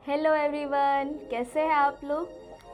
Hello everyone, कैसे हैं आप लोग।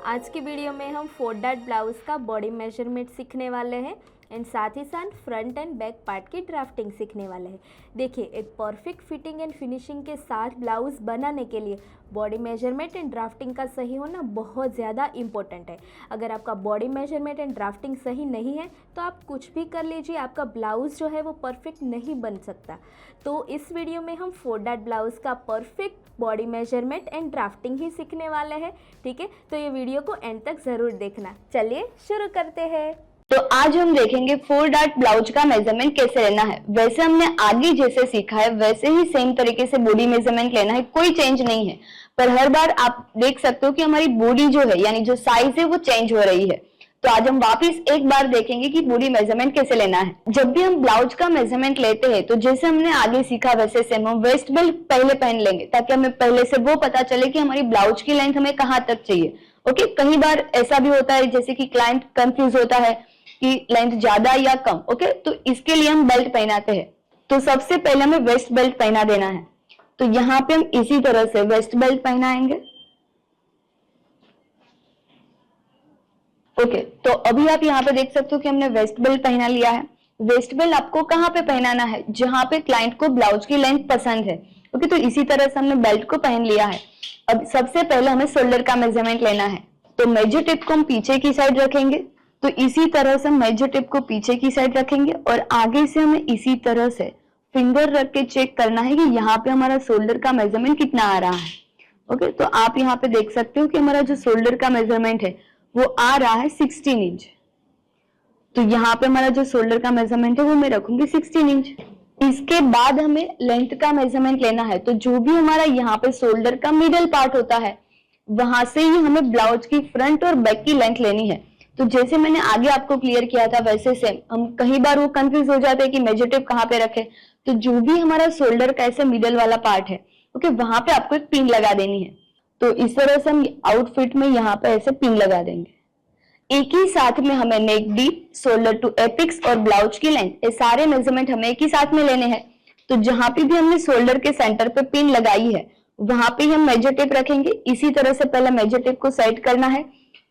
आज की वीडियो में हम 4 डॉट ब्लाउज़ का बॉडी मेजरमेंट सीखने वाले हैं एंड साथ ही साथ फ्रंट एंड बैक पार्ट की ड्राफ्टिंग सीखने वाले हैं। देखिए, एक परफेक्ट फिटिंग एंड फिनिशिंग के साथ ब्लाउज़ बनाने के लिए बॉडी मेजरमेंट एंड ड्राफ्टिंग का सही होना बहुत ज़्यादा इम्पोर्टेंट है। अगर आपका बॉडी मेजरमेंट एंड ड्राफ्टिंग सही नहीं है तो आप कुछ भी कर लीजिए, आपका ब्लाउज़ जो है वो परफेक्ट नहीं बन सकता। तो इस वीडियो में हम 4 डॉट ब्लाउज़ का perfect body measurement and drafting ही सीखने वाले हैं। ठीक है, तो ये वीडियो को एंड तक ज़रूर देखना। चलिए शुरू करते हैं। तो आज हम देखेंगे 4 डॉट ब्लाउज का मेजरमेंट कैसे लेना है। वैसे हमने आगे जैसे सीखा है वैसे ही सेम तरीके से बॉडी मेजरमेंट लेना है, कोई चेंज नहीं है। पर हर बार आप देख सकते हो कि हमारी बॉडी जो है यानी जो साइज है वो चेंज हो रही है। तो आज हम वापिस एक बार देखेंगे कि बॉडी मेजरमेंट कैसे लेना है। जब भी हम ब्लाउज का मेजरमेंट लेते हैं तो जैसे हमने आगे सीखा वैसे सेम हम वेस्ट बेल्ट पहले पहन लेंगे ताकि हमें पहले से वो पता चले कि हमारी ब्लाउज की लेंथ हमें कहाँ तक चाहिए। ओके, कई बार ऐसा भी होता है जैसे कि क्लाइंट कंफ्यूज होता है कि लेंथ ज्यादा या कम। ओके, तो इसके लिए हम बेल्ट पहनाते हैं। तो सबसे पहले हमें वेस्ट बेल्ट पहना देना है। तो यहाँ पे हम इसी तरह से वेस्ट बेल्ट पहनाएंगे। ओके, तो अभी आप यहाँ पे देख सकते हो कि हमने वेस्ट बेल्ट पहना लिया है। वेस्ट बेल्ट आपको कहाँ पे पहनाना है? जहां पे क्लाइंट को ब्लाउज की लेंथ पसंद है। ओके, तो इसी तरह से हमने बेल्ट को पहन लिया है। अब सबसे पहले हमें शोल्डर का मेजरमेंट लेना है। तो मेजर टिप को हम पीछे की साइड रखेंगे। तो इसी तरह से मेजर टिप को पीछे की साइड रखेंगे और आगे से हमें इसी तरह से फिंगर रख के चेक करना है कि यहाँ पे हमारा शोल्डर का मेजरमेंट कितना आ रहा है। ओके, तो आप यहाँ पे देख सकते हो कि हमारा जो शोल्डर का मेजरमेंट है वो आ रहा है 16 इंच। तो यहाँ पे हमारा जो शोल्डर का मेजरमेंट है वो मैं रखूंगी 16 इंच। इसके बाद हमें लेंथ का मेजरमेंट लेना है। तो जो भी हमारा यहाँ पे शोल्डर का मिडल पार्ट होता है वहां से ही हमें ब्लाउज की फ्रंट और बैक की लेंथ लेनी है। तो जैसे मैंने आगे आपको क्लियर किया था वैसे सेम हम कई बार वो कंफ्यूज हो जाते हैं कि मेजर टेप कहाँ पे रखे। तो जो भी हमारा शोल्डर का ऐसे मिडल वाला पार्ट है ओके, वहां पे आपको एक पिन लगा देनी है। तो इस तरह से हम आउटफिट में यहाँ पे ऐसे पिन लगा देंगे। एक ही साथ में हमें नेक डीप, शोल्डर टू एपिक्स और ब्लाउज की लेंथ ये सारे मेजरमेंट हमें एक ही साथ में लेने हैं। तो जहां पे भी हमने शोल्डर के सेंटर पे पिन लगाई है वहां पे हम मेजर टेप रखेंगे। इसी तरह से पहले मेजर टेप को सेट करना है।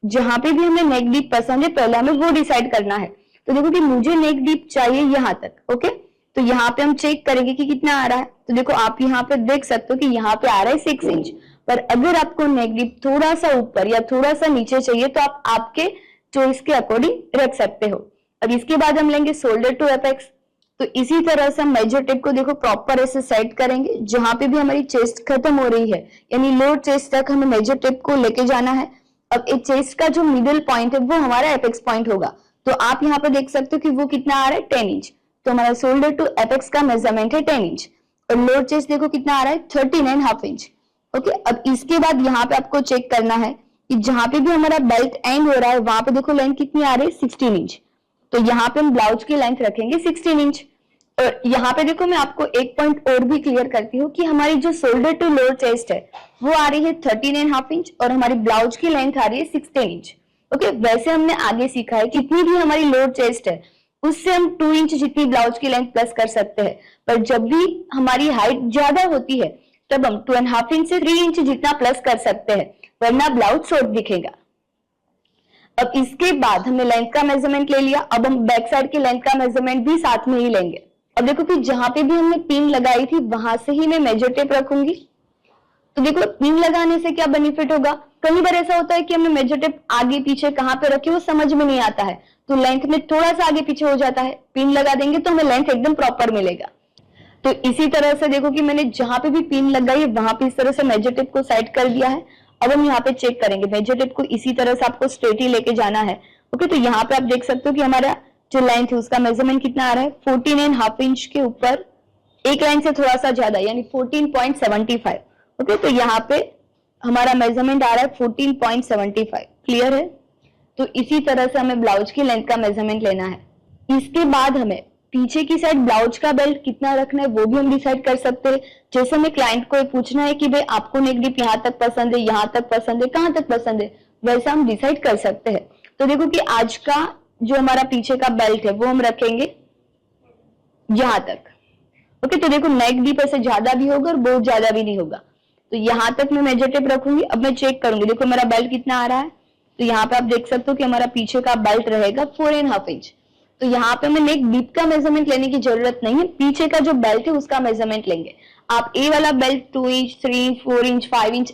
जहां पे भी हमें नेक डीप पसंद है पहले हमें वो डिसाइड करना है। तो देखो कि मुझे नेक डीप चाहिए यहाँ तक। ओके, तो यहाँ पे हम चेक करेंगे कि कितना आ रहा है। तो देखो आप यहाँ पे देख सकते हो कि यहाँ पे आ रहा है 6 इंच। पर अगर आपको नेक डीप थोड़ा सा ऊपर या थोड़ा सा नीचे चाहिए तो आप आपके चॉइस के अकॉर्डिंग रख सकते हो। अब इसके बाद हम लेंगे शोल्डर टू एपेक्स। तो इसी तरह से हम मेजर टेप को देखो प्रॉपर ऐसे सेट करेंगे। जहां पे भी हमारी चेस्ट खत्म हो रही है यानी लोअर चेस्ट तक हमें मेजर टेप को लेके जाना है। अब एक चेस्ट का जो मिडिल पॉइंट है वो हमारा एपेक्स पॉइंट होगा। तो आप यहाँ पे देख सकते हो कि वो कितना आ रहा है 10 इंच। तो हमारा शोल्डर टू एपेक्स का मेजरमेंट है 10 इंच और लोअर चेस्ट देखो कितना आ रहा है 13.5 इंच। ओके, अब इसके बाद यहाँ पे आपको चेक करना है कि जहां पे भी हमारा बेल्ट एंड हो रहा है वहां पे देखो लेंथ कितनी आ रही है 16 इंच। तो यहाँ पे हम ब्लाउज की लेंथ रखेंगे 16 इंच। और यहाँ पे देखो मैं आपको एक पॉइंट और भी क्लियर करती हूँ कि हमारी जो शोल्डर टू लोअर चेस्ट है वो आ रही है 13.5 इंच और हमारी ब्लाउज की लेंथ आ रही है 16 इंच। ओके, वैसे हमने आगे सीखा है जितनी भी हमारी लोअर चेस्ट है उससे हम 2 इंच जितनी ब्लाउज की लेंथ प्लस कर सकते हैं। पर जब भी हमारी हाइट ज्यादा होती है तब हम 2.5 इंच से 3 इंच जितना प्लस कर सकते हैं, वरना ब्लाउज शॉर्ट दिखेगा। अब इसके बाद हमने लेंथ का मेजरमेंट ले लिया। अब हम बैक साइड की लेंथ का मेजरमेंट भी साथ में ही लेंगे। अब देखो कि जहां पे भी हमने पिन लगाई थी वहां से ही मैं मेजर टेप रखूंगी। तो देखो पिन लगाने से क्या बेनिफिट होगा, कई बार ऐसा होता है कि हमने मेजर टेप आगे पीछे कहां पे रखी वो समझ में नहीं आता है तो लेंथ में थोड़ा सा आगे पीछे हो जाता है। पिन लगा देंगे तो हमें लेंथ एकदम प्रॉपर मिलेगा। तो इसी तरह से देखो कि मैंने जहां पे भी पिन लगाई है वहां पे इस तरह से मेजर टेप को सेट कर दिया है। अब हम यहाँ पे चेक करेंगे मेजर टेप को इसी तरह से आपको स्ट्रेट ही लेके जाना है। ओके, तो यहाँ पे आप देख सकते हो कि हमारा जो लेंथ है उसका मेजरमेंट कितना आ रहा है 14.5 इंच के ऊपर एक लाइन से थोड़ा सा ज्यादा यानी 14.75। ओके, तो यहाँ पे हमारा मेजरमेंट आ रहा है 14.75। क्लियर है? तो इसी तरह से हमें ब्लाउज की लेंथ का मेजरमेंट लेना है। इसके बाद हमें पीछे की साइड ब्लाउज का बेल्ट कितना रखना है वो भी हम डिसाइड कर सकते हैं। जैसे हमें क्लाइंट को पूछना है कि भाई आपको नेक डीप यहाँ तक पसंद है, यहाँ तक पसंद है, कहाँ तक पसंद है, वैसा हम डिसाइड कर सकते हैं। तो देखो कि आज का जो हमारा पीछे का बेल्ट है वो हम रखेंगे यहाँ तक। ओके, तो देखो नेक डीप ऐसे ज्यादा भी होगा और बहुत ज्यादा भी नहीं होगा। तो यहाँ तक मैं मेजर टेप रखूंगी। अब मैं चेक करूंगी, देखो मेरा बेल्ट कितना आ रहा है। तो यहाँ पे आप देख सकते हो कि हमारा पीछे का बेल्ट रहेगा 4.5 इंच। तो यहाँ पे हमें नेक डीप का मेजरमेंट लेने की जरूरत नहीं है, पीछे का जो बेल्ट है उसका मेजरमेंट लेंगे। आप ए वाला belt 2 inch, 3 inch, 4 inch, 5 inch,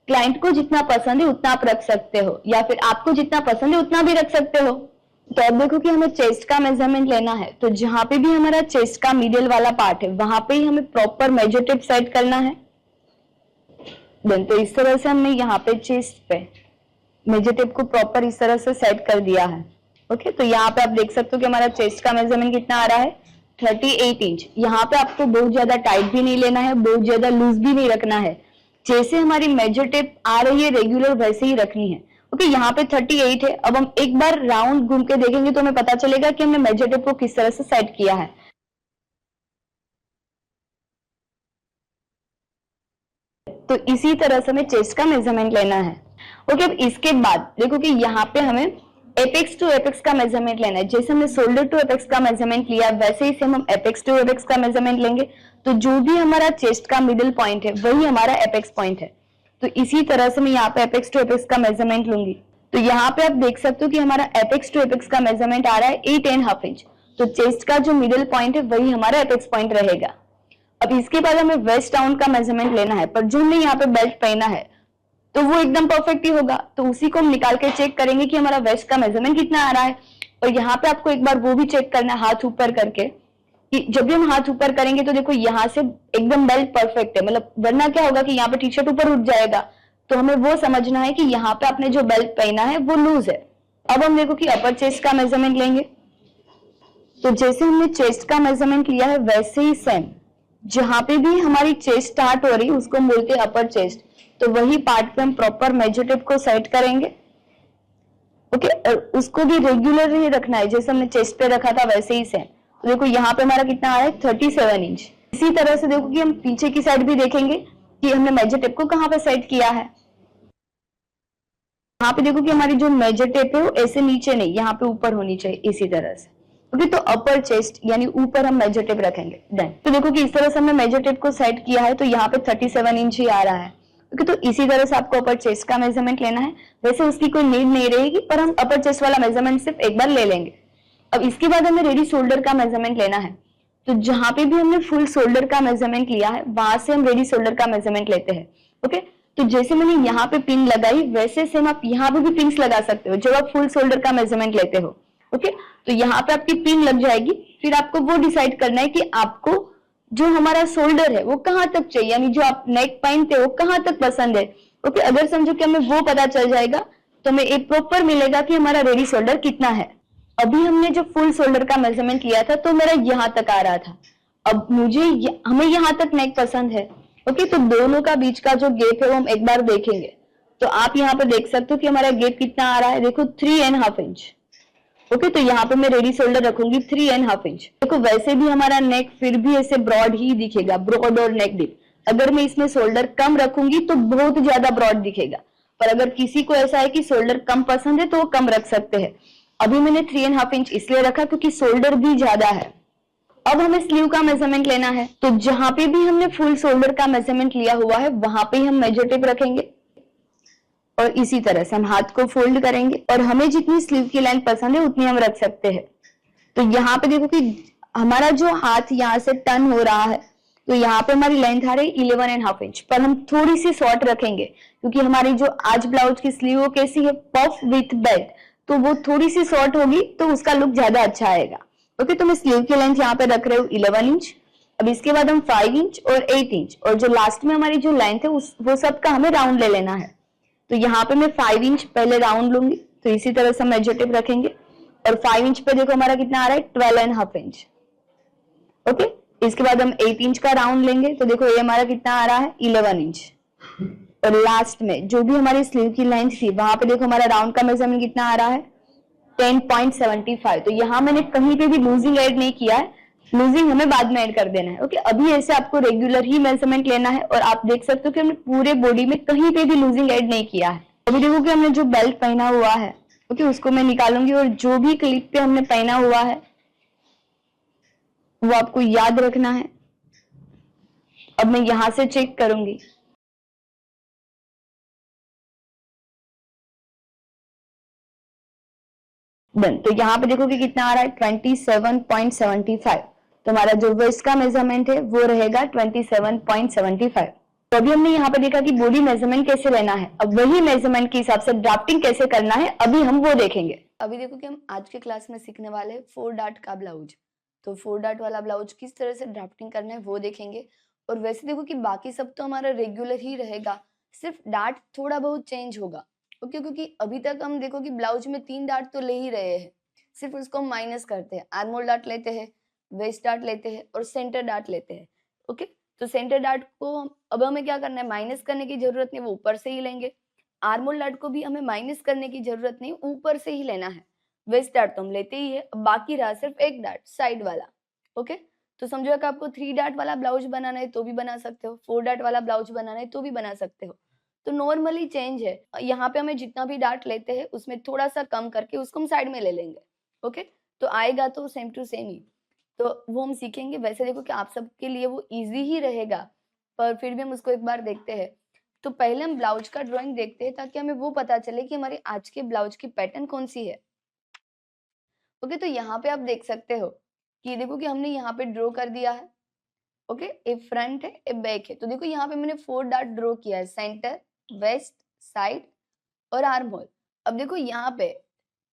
client को जितना पसंद है उतना आप रख सकते हो, या फिर आपको जितना पसंद है उतना भी रख सकते हो। तो अब देखो कि हमें चेस्ट का मेजरमेंट लेना है, तो जहां पे भी हमारा चेस्ट का मिडिल वाला पार्ट है वहां पे ही हमें प्रॉपर मेजर टेप सेट करना है। देन तो इस तरह से हमने यहाँ पे चेस्ट पे मेजर टेप को प्रॉपर इस तरह से सेट कर दिया है। ओके, तो यहाँ पे आप देख सकते हो कि हमारा चेस्ट का मेजरमेंट कितना आ रहा है 38 इंच। यहाँ पे आपको बहुत ज्यादा टाइट भी नहीं लेना है, बहुत ज्यादा लूज भी नहीं रखना है, जैसे हमारी मेजर टेप आ रही है रेगुलर वैसे ही रखनी है। ओके, यहाँ पे 38 है। अब हम एक बार राउंड घूम के देखेंगे तो हमें पता चलेगा कि हमने मेजर टेप को किस तरह से सेट किया है। तो इसी तरह से हमें चेस्ट का मेजरमेंट लेना है। ओके, अब इसके बाद देखो कि यहाँ पे हमें एपेक्स टू एपेक्स का मेजरमेंट लेना है। जैसे हमने शोल्डर टू एपेक्स का मेजरमेंट लिया वैसे ही सेम हम एपेक्स टू एपेक्स का मेजरमेंट लेंगे। तो जो भी हमारा चेस्ट का मिडिल पॉइंट है वही हमारा एपेक्स पॉइंट है। तो इसी तरह से मैं यहाँ पे एपेक्स टू एपेक्स का मेजरमेंट लूंगी। तो यहाँ पे आप देख सकते हो कि हमारा एपेक्स टू एपेक्स का मेजरमेंट आ रहा है 8.5 इंच। तो चेस्ट का जो मिडिल पॉइंट है वही हमारा एपेक्स पॉइंट रहेगा। अब इसके बाद हमें वेस्ट डाउन का मेजरमेंट लेना है, पर जो हमने यहाँ पे बेल्ट पहना है तो वो एकदम परफेक्ट ही होगा। तो उसी को हम निकाल के चेक करेंगे कि हमारा वेस्ट का मेजरमेंट कितना आ रहा है। और यहाँ पे आपको एक बार वो भी चेक करना है हाथ ऊपर करके, कि जब भी हम हाथ ऊपर करेंगे तो देखो यहाँ से एकदम बेल्ट परफेक्ट है, मतलब वरना क्या होगा कि यहाँ पे टी शर्ट ऊपर उठ जाएगा। तो हमें वो समझना है कि यहाँ पे आपने जो बेल्ट पहना है वो लूज है। अब हम देखो कि अपर चेस्ट का मेजरमेंट लेंगे। तो जैसे हमने चेस्ट का मेजरमेंट लिया है वैसे ही सेम जहां पे भी हमारी चेस्ट स्टार्ट हो रही है उसको हम बोलते हैं अपर चेस्ट। तो वही पार्ट पे हम प्रॉपर मेजर टेप को सेट करेंगे। ओके, और उसको भी रेगुलर ही रखना है, जैसे हमने चेस्ट पे रखा था वैसे ही सेम। तो देखो यहाँ पे हमारा कितना आ रहा है 37 इंच। इसी तरह से देखो कि हम पीछे की साइड भी देखेंगे कि हमने मेजर टेप को कहाँ पे सेट किया है। यहाँ पे देखो कि हमारी जो मेजर टेप है वो ऐसे नीचे नहीं, यहाँ पे ऊपर होनी चाहिए इसी तरह से। ओके, तो अपर चेस्ट यानी ऊपर हम मेजर टेप रखेंगे। देन तो देखो कि इस तरह से हमने मेजर टेप को सेट किया है, तो यहाँ पे 37 इंच ही आ रहा है। ओके, तो इसी तरह से आपको अपर चेस्ट का मेजरमेंट लेना है। वैसे उसकी कोई नीड नहीं रहेगी, पर हम अपर चेस्ट वाला मेजरमेंट सिर्फ एक बार ले लेंगे। अब इसके बाद हमें रेडी शोल्डर का मेजरमेंट लेना है। तो जहां पे भी हमने फुल शोल्डर का मेजरमेंट लिया है वहां से हम रेडी शोल्डर का मेजरमेंट लेते हैं। ओके, तो जैसे मैंने यहाँ पे पिन लगाई वैसे सेम आप यहाँ पे भी पिन्स लगा सकते हो जब आप फुल शोल्डर का मेजरमेंट लेते हो। ओके, तो यहाँ पे आपकी पिन लग जाएगी। फिर आपको वो डिसाइड करना है कि आपको जो हमारा शोल्डर है वो कहाँ तक चाहिए, यानी जो आप नेक पहनते हो कहाँ तक पसंद है। ओके, अगर समझो कि हमें वो पता चल जाएगा तो हमें एक प्रॉपर मिलेगा कि हमारा रेडी शोल्डर कितना है। अभी हमने जो फुल शोल्डर का मेजरमेंट लिया था तो मेरा यहाँ तक आ रहा था। अब हमें यहाँ तक नेक पसंद है। ओके, तो दोनों का बीच का जो गैप है वो हम एक बार देखेंगे। तो आप यहाँ पे देख सकते हो कि हमारा गैप कितना आ रहा है, देखो 3.5 इंच। ओके, तो यहाँ पे मैं रेडी शोल्डर रखूंगी 3.5 इंच। देखो वैसे भी हमारा नेक फिर भी ऐसे ब्रॉड ही दिखेगा, ब्रॉड और नेक डीप। अगर मैं इसमें शोल्डर कम रखूंगी तो बहुत ज्यादा ब्रॉड दिखेगा, पर अगर किसी को ऐसा है कि शोल्डर कम पसंद है तो वो कम रख सकते हैं। अभी मैंने 3.5 इंच इसलिए रखा क्योंकि शोल्डर भी ज्यादा है। अब हमें स्लीव का मेजरमेंट लेना है। तो जहां पे भी हमने फुल शोल्डर का मेजरमेंट लिया हुआ है वहां पे हम मेजर टेप रखेंगे और इसी तरह से हम हाथ को फोल्ड करेंगे और हमें जितनी स्लीव की लेंथ पसंद है उतनी हम रख सकते हैं। तो यहाँ पे देखो कि हमारा जो हाथ यहाँ से टर्न हो रहा है तो यहाँ पे हमारी लेंथ आ रही है 11.5 इंच, पर हम थोड़ी सी शॉर्ट रखेंगे क्योंकि हमारी जो आज ब्लाउज की स्लीव कैसी है, पफ विथ बेल्ट, तो वो थोड़ी सी शॉर्ट होगी तो उसका लुक ज्यादा अच्छा आएगा। ओके, तो मैं स्लीव की लेंथ यहाँ पे रख रही हूँ 11 इंच। अब इसके बाद हम 5 इंच और 8 इंच और जो लास्ट में हमारी जो लेंथ है वो सब का हमें राउंड ले लेना है। तो यहाँ पे मैं 5 इंच पहले राउंड लूंगी, तो इसी तरह से हम मेजर टेप रखेंगे और 5 इंच पे देखो हमारा कितना आ रहा है 12.5 इंच। ओके, इसके बाद हम 8 इंच का राउंड लेंगे, तो देखो ये हमारा कितना आ रहा है 11 इंच। और लास्ट में जो भी हमारी स्लीव की लेंथ थी वहां पे देखो हमारा राउंड का मेजरमेंट कितना आ रहा है 10.75। तो यहाँ मैंने कहीं पे भी लूजिंग ऐड नहीं किया है, लूजिंग हमें बाद में ऐड कर देना है। ओके, अभी ऐसे आपको रेगुलर ही मेजरमेंट लेना है और आप देख सकते हो कि हमने पूरे बॉडी में कहीं पे भी लूजिंग ऐड नहीं किया है। अभी देखो कि हमने जो बेल्ट पहना हुआ है ओके उसको मैं निकालूंगी और जो भी क्लिप पे हमने पहना हुआ है वो आपको याद रखना है। अब मैं यहां से चेक करूंगी डन। तो यहाँ पे देखो कि कितना आ रहा है 27.75। तो हमारा जो वेस्ट का मेजरमेंट है वो रहेगा 27.75। तो अभी हमने यहाँ पे देखा कि बॉडी मेजरमेंट कैसे लेना है। अब वही मेजरमेंट के हिसाब से ड्राफ्टिंग कैसे करना है अभी हम वो देखेंगे। अभी देखो कि हम आज के क्लास में सीखने वाले हैं 4 डार्ट का ब्लाउज। तो 4 डार्ट वाला ब्लाउज किस तरह से ड्राफ्टिंग करना है वो देखेंगे। और वैसे देखो कि बाकी सब तो हमारा रेगुलर ही रहेगा, सिर्फ डार्ट थोड़ा बहुत चेंज होगा। ओके, क्योंकि अभी तक हम देखो कि ब्लाउज में 3 डार्ट तो ले ही रहे हैं, सिर्फ उसको हम माइनस करते हैं। आर्मोल डार्ट लेते हैं, वेस्ट डार्ट लेते हैं और सेंटर डार्ट लेते हैं। ओके, तो सेंटर डार्ट को अब हमें क्या करना है, माइनस करने की जरूरत नहीं, वो ऊपर से ही लेंगे। आर्मोल डार्ट को भी हमें माइनस करने की जरूरत नहीं, ऊपर से ही लेना है। वेस्ट डार्ट तो हम लेते ही है, बाकी रहा सिर्फ एक डार्ट साइड वाला। ओके, तो समझो कि आपको 3 डार्ट वाला ब्लाउज बनाना है तो भी बना सकते हो, 4 डार्ट वाला ब्लाउज बनाना है तो भी बना सकते हो। तो नॉर्मली चेंज है, यहाँ पे हमें जितना भी डार्ट लेते हैं उसमें थोड़ा सा कम करके उसको हम साइड में ले लेंगे। ओके, तो आएगा तो सेम टू सेम ही, तो वो हम सीखेंगे। वैसे देखो कि आप सबके लिए वो इजी ही रहेगा, पर फिर भी हम उसको एक बार देखते हैं। तो पहले हम ब्लाउज का ड्राइंग देखते हैं ताकि हमें वो पता चले कि हमारे आज के ब्लाउज की पैटर्न कौन सी है। ओके, तो यहाँ पे आप देख सकते हो कि देखो कि हमने यहाँ पे ड्रॉ कर दिया है। ओके, एक फ्रंट है एक बैक है। तो देखो यहाँ पे मैंने 4 डार्ट ड्रॉ किया है, सेंटर, वेस्ट, साइड और आर्म होल। अब देखो यहाँ पे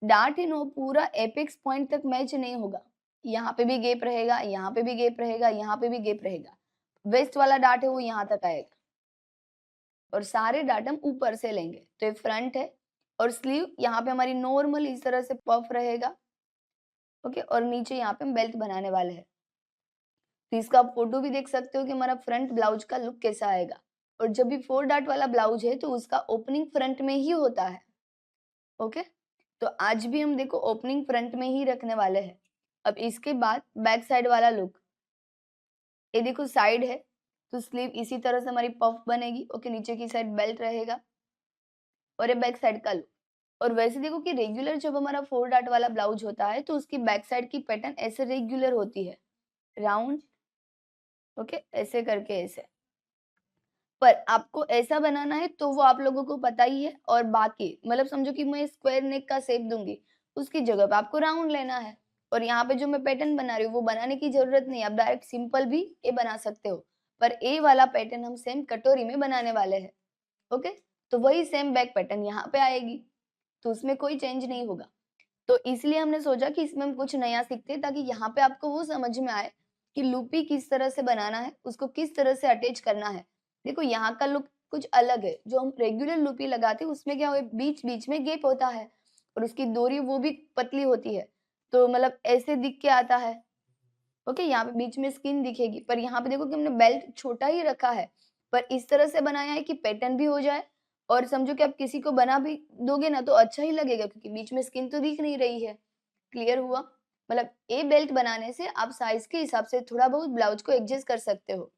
डार्ट है नो पूरा एपेक्स पॉइंट तक मैच नहीं होगा, यहाँ पे भी गैप रहेगा, यहाँ पे भी गैप रहेगा, यहाँ पे भी गैप रहेगा। वेस्ट वाला डार्ट है वो यहाँ तक आएगा और सारे डार्ट हम ऊपर से लेंगे। तो ये फ्रंट है और स्लीव यहाँ पे हमारी नॉर्मल इस तरह से पफ रहेगा। ओके, और नीचे यहाँ पे हम बेल्ट बनाने वाले हैं। तो इसका आप फोटो भी देख सकते हो कि हमारा फ्रंट ब्लाउज का लुक कैसा आएगा। और जब भी 4 डार्ट वाला ब्लाउज है तो उसका ओपनिंग फ्रंट में ही होता है। ओके, तो आज भी हम देखो ओपनिंग फ्रंट में ही रखने वाले हैं। अब इसके बाद बैक साइड वाला लुक, ये देखो साइड है तो स्लीव इसी तरह से हमारी पफ बनेगी। ओके, नीचे की साइड बेल्ट रहेगा और ये बैक साइड का लुक। और वैसे देखो कि रेगुलर जब हमारा 4 डार्ट वाला ब्लाउज होता है तो उसकी बैक साइड की पैटर्न ऐसे रेगुलर होती है, राउंड। ओके, ऐसे करके ऐसे, पर आपको ऐसा बनाना है तो वो आप लोगों को पता ही है। और बाकी मतलब समझो कि मैं स्क्वायर नेक का शेप दूंगी, उसकी जगह पे आपको राउंड लेना है। और यहाँ पे जो मैं पैटर्न बना रही हूँ वो बनाने की जरूरत नहीं, आप डायरेक्ट सिंपल भी ये बना सकते हो। पर ए वाला पैटर्न हम सेम कटोरी में बनाने वाले हैं। ओके, तो वही सेम बैक पैटर्न यहाँ पे आएगी, तो उसमें कोई चेंज नहीं होगा। तो इसलिए हमने सोचा कि इसमें हम कुछ नया सीखते हैं ताकि यहाँ पे आपको वो समझ में आए कि लूपी किस तरह से बनाना है, उसको किस तरह से अटैच करना है। देखो यहाँ का लुक कुछ अलग है, जो हम रेगुलर लूपी लगाते हैं उसमें क्या हो, बीच बीच में गैप होता है और उसकी डोरी वो भी पतली होती है, तो मतलब ऐसे दिख के आता है। ओके, यहाँ पे बीच में स्किन दिखेगी, पर यहाँ पे देखो कि हमने बेल्ट छोटा ही रखा है, पर इस तरह से बनाया है कि पैटर्न भी हो जाए और समझो कि आप किसी को बना भी दोगे ना तो अच्छा ही लगेगा, क्योंकि बीच में स्किन तो दिख नहीं रही है। क्लियर हुआ? मतलब ए बेल्ट बनाने से आप साइज के हिसाब से थोड़ा बहुत ब्लाउज को एडजस्ट कर सकते हो।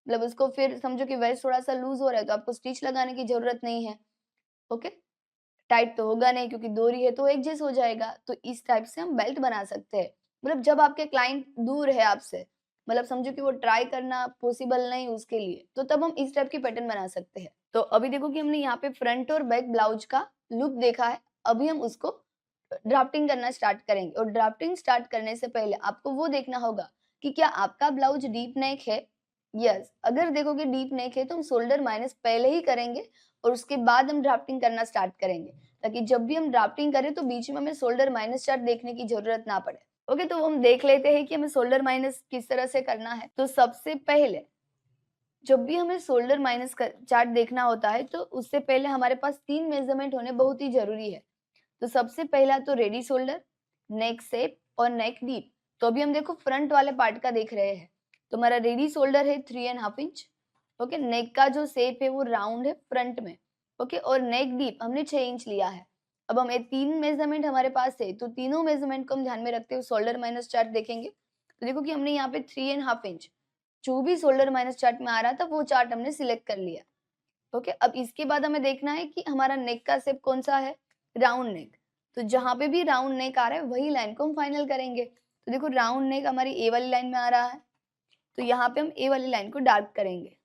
मतलब उसको फिर समझो कि वेस्ट थोड़ा सा लूज हो रहा है तो आपको स्टिच लगाने की जरूरत नहीं है। ओके, टाइट तो होगा नहीं क्योंकि डोरी है तो एडजस्ट हो जाएगा। तो इस टाइप से हम बेल्ट बना सकते हैं। मतलब जब आपके क्लाइंट दूर है आपसे, मतलब समझो कि वो ट्राई करना पॉसिबल नहीं उसके लिए, तो तब हम इस टाइप की पैटर्न बना सकते हैं। तो अभी देखो कि हमने यहाँ पे फ्रंट और बैक ब्लाउज का लुक देखा है, अभी हम उसको ड्राफ्टिंग करना स्टार्ट करेंगे। और ड्राफ्टिंग स्टार्ट करने से पहले आपको वो देखना होगा कि क्या आपका ब्लाउज डीप नेक है। यस, अगर देखोगे डीप नेक है तो हम शोल्डर माइनस पहले ही करेंगे और उसके बाद हम ड्राफ्टिंग करना स्टार्ट करेंगे, ताकि जब भी हम ड्राफ्टिंग करें तो बीच में हमें शोल्डर माइनस चार्ट देखने की जरूरत ना पड़े। ओके, तो हम देख लेते हैं कि हमें शोल्डर माइनस किस तरह से करना है। तो सबसे पहले जब भी हमें शोल्डर माइनस चार्ट देखना होता है तो उससे पहले हमारे पास 3 मेजरमेंट होने बहुत ही जरूरी है। तो सबसे पहला तो रेडी शोल्डर, नेक शेप और नेक डीप। तो अभी हम देखो फ्रंट वाले पार्ट का देख रहे हैं। तो हमारा रेडी शोल्डर है 3.5 इंच। ओके, नेक का जो शेप है वो राउंड है फ्रंट में। ओके, और नेक डीप हमने 6 इंच लिया है। अब हम ये 3 मेजरमेंट हमारे पास है तो तीनों मेजरमेंट को हम ध्यान में रखते हुए शोल्डर माइनस चार्ट देखेंगे। तो देखो कि हमने यहाँ पे 3.5 इंच जो भी शोल्डर माइनस चार्ट में आ रहा था वो चार्ट हमने सिलेक्ट कर लिया। ओके, अब इसके बाद हमें देखना है कि हमारा नेक का शेप कौन सा है, राउंड नेक। तो जहां पे भी राउंड नेक आ रहा है वही लाइन को हम फाइनल करेंगे। तो देखो राउंड नेक हमारी ए वाली लाइन में आ रहा है, तो यहाँ पे हम ए वाली लाइन को डार्क करेंगे।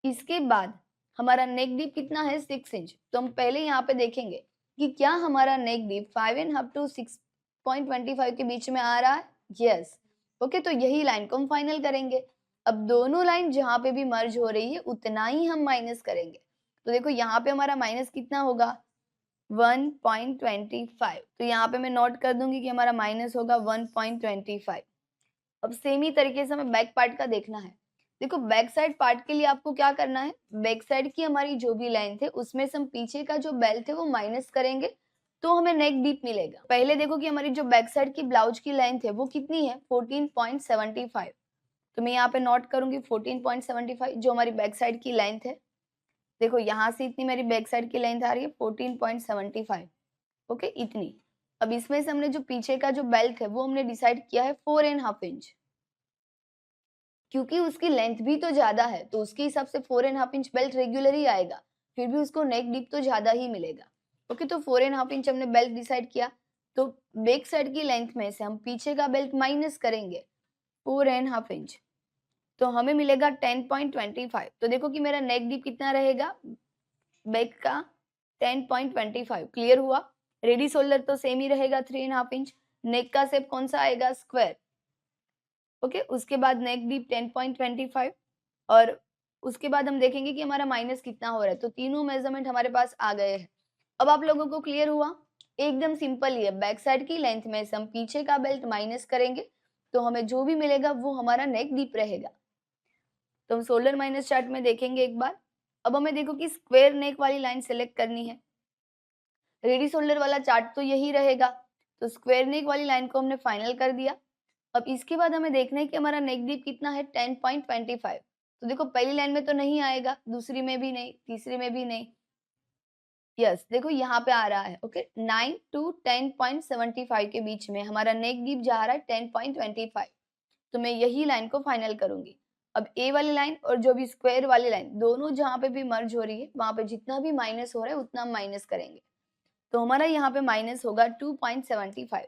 इसके बाद हमारा नेक डीप कितना है 6 इंच। तो हम पहले यहाँ पे देखेंगे कि क्या हमारा नेक डीप 5.5 to 6.25 के बीच में आ रहा है? यस। ओके, तो यही लाइन को हम फाइनल करेंगे। अब दोनों लाइन जहां पे भी मर्ज हो रही है उतना ही हम माइनस करेंगे। तो देखो यहाँ पे हमारा माइनस कितना होगा? 1.25। तो यहाँ पे मैं नोट कर दूंगी कि हमारा माइनस होगा 1.25। अब सेम ही तरीके से हमें बैक पार्ट का देखना है। देखो बैक साइड पार्ट के लिए आपको क्या करना है, बैक साइड की हमारी जो भी लेंथ है उसमें से हम पीछे का जो बेल्ट है वो माइनस करेंगे तो हमें नेक डीप मिलेगा। पहले देखो कि हमारी जो बैक साइड की ब्लाउज की लेंथ है वो कितनी है? 14.75। तो मैं यहाँ पे नोट करूंगी 14.75 जो हमारी बैक साइड की लेंथ है। देखो यहाँ से इतनी मेरी बैक साइड की लेंथ आ रही है 14.75। ओके, इतनी। अब इसमें से हमने जो पीछे का जो बेल्ट है वो हमने डिसाइड किया है 4.5 इंच, क्योंकि उसकी लेंथ भी तो ज्यादा है तो उसके हिसाब से 4.5 इंच बेल्ट रेगुलर ही आएगा, फिर भी उसको नेक डीप तो ज्यादा ही मिलेगा। ओके, तो 4.5 इंच हमने बेल्ट डिसाइड किया, तो बैक साइड की लेंथ में से हम पीछे का बेल्ट माइनस करेंगे 4.5 इंच, तो हमें मिलेगा 10.25। तो देखो कि मेरा नेक डीप कितना रहेगा बैक का? 10.25। क्लियर हुआ? रेडी शोल्डर तो सेम ही रहेगा 3.5 इंच। नेक का शेप कौन सा आएगा? स्क्वायर। ओके, उसके बाद नेक डीप 10.25 और उसके बाद हम देखेंगे कि हमारा माइनस कितना हो रहा है। तो तीनों मेजरमेंट हमारे पास आ गए हैं। अब आप लोगों को क्लियर हुआ? एकदम सिंपल ही है। बैक साइड की लेंथ में से हम पीछे का बेल्ट माइनस करेंगे तो हमें जो भी मिलेगा वो हमारा नेक डीप रहेगा। तो हम शोल्डर माइनस चार्ट में देखेंगे एक बार। अब हमें देखो कि स्क्वायर नेक वाली लाइन सेलेक्ट करनी है। रेडी शोल्डर वाला चार्ट तो यही रहेगा, तो स्क्वायर नेक वाली लाइन को हमने फाइनल कर दिया। अब इसके बाद हमें देखना है कि हमारा नेक डीप कितना है? 10.25। तो देखो पहली लाइन में तो नहीं आएगा, दूसरी में भी नहीं, तीसरी में भी नहीं। यस, देखो यहाँ पे आ रहा है। ओके, 9 to 10.75 के बीच में हमारा नेक डीप जा रहा है 10.25। तो मैं यही लाइन को फाइनल करूंगी। अब ए वाली लाइन और जो भी स्क्वायर वाली लाइन दोनों जहां पे भी मर्ज हो रही है वहां पे जितना भी माइनस हो रहा है उतना हम माइनस करेंगे। तो हमारा यहाँ पे माइनस होगा 2.75।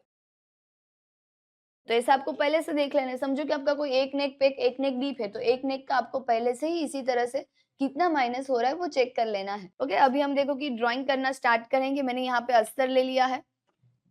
तो ऐसा आपको पहले से देख लेना है। समझो कि आपका कोई एक नेक पे एक नेक डीप है तो एक नेक का आपको पहले से ही इसी तरह से कितना माइनस हो रहा है वो चेक कर लेना है। ओके, अभी हम देखो कि ड्राइंग करना स्टार्ट करेंगे। मैंने यहाँ पे अस्तर ले लिया है।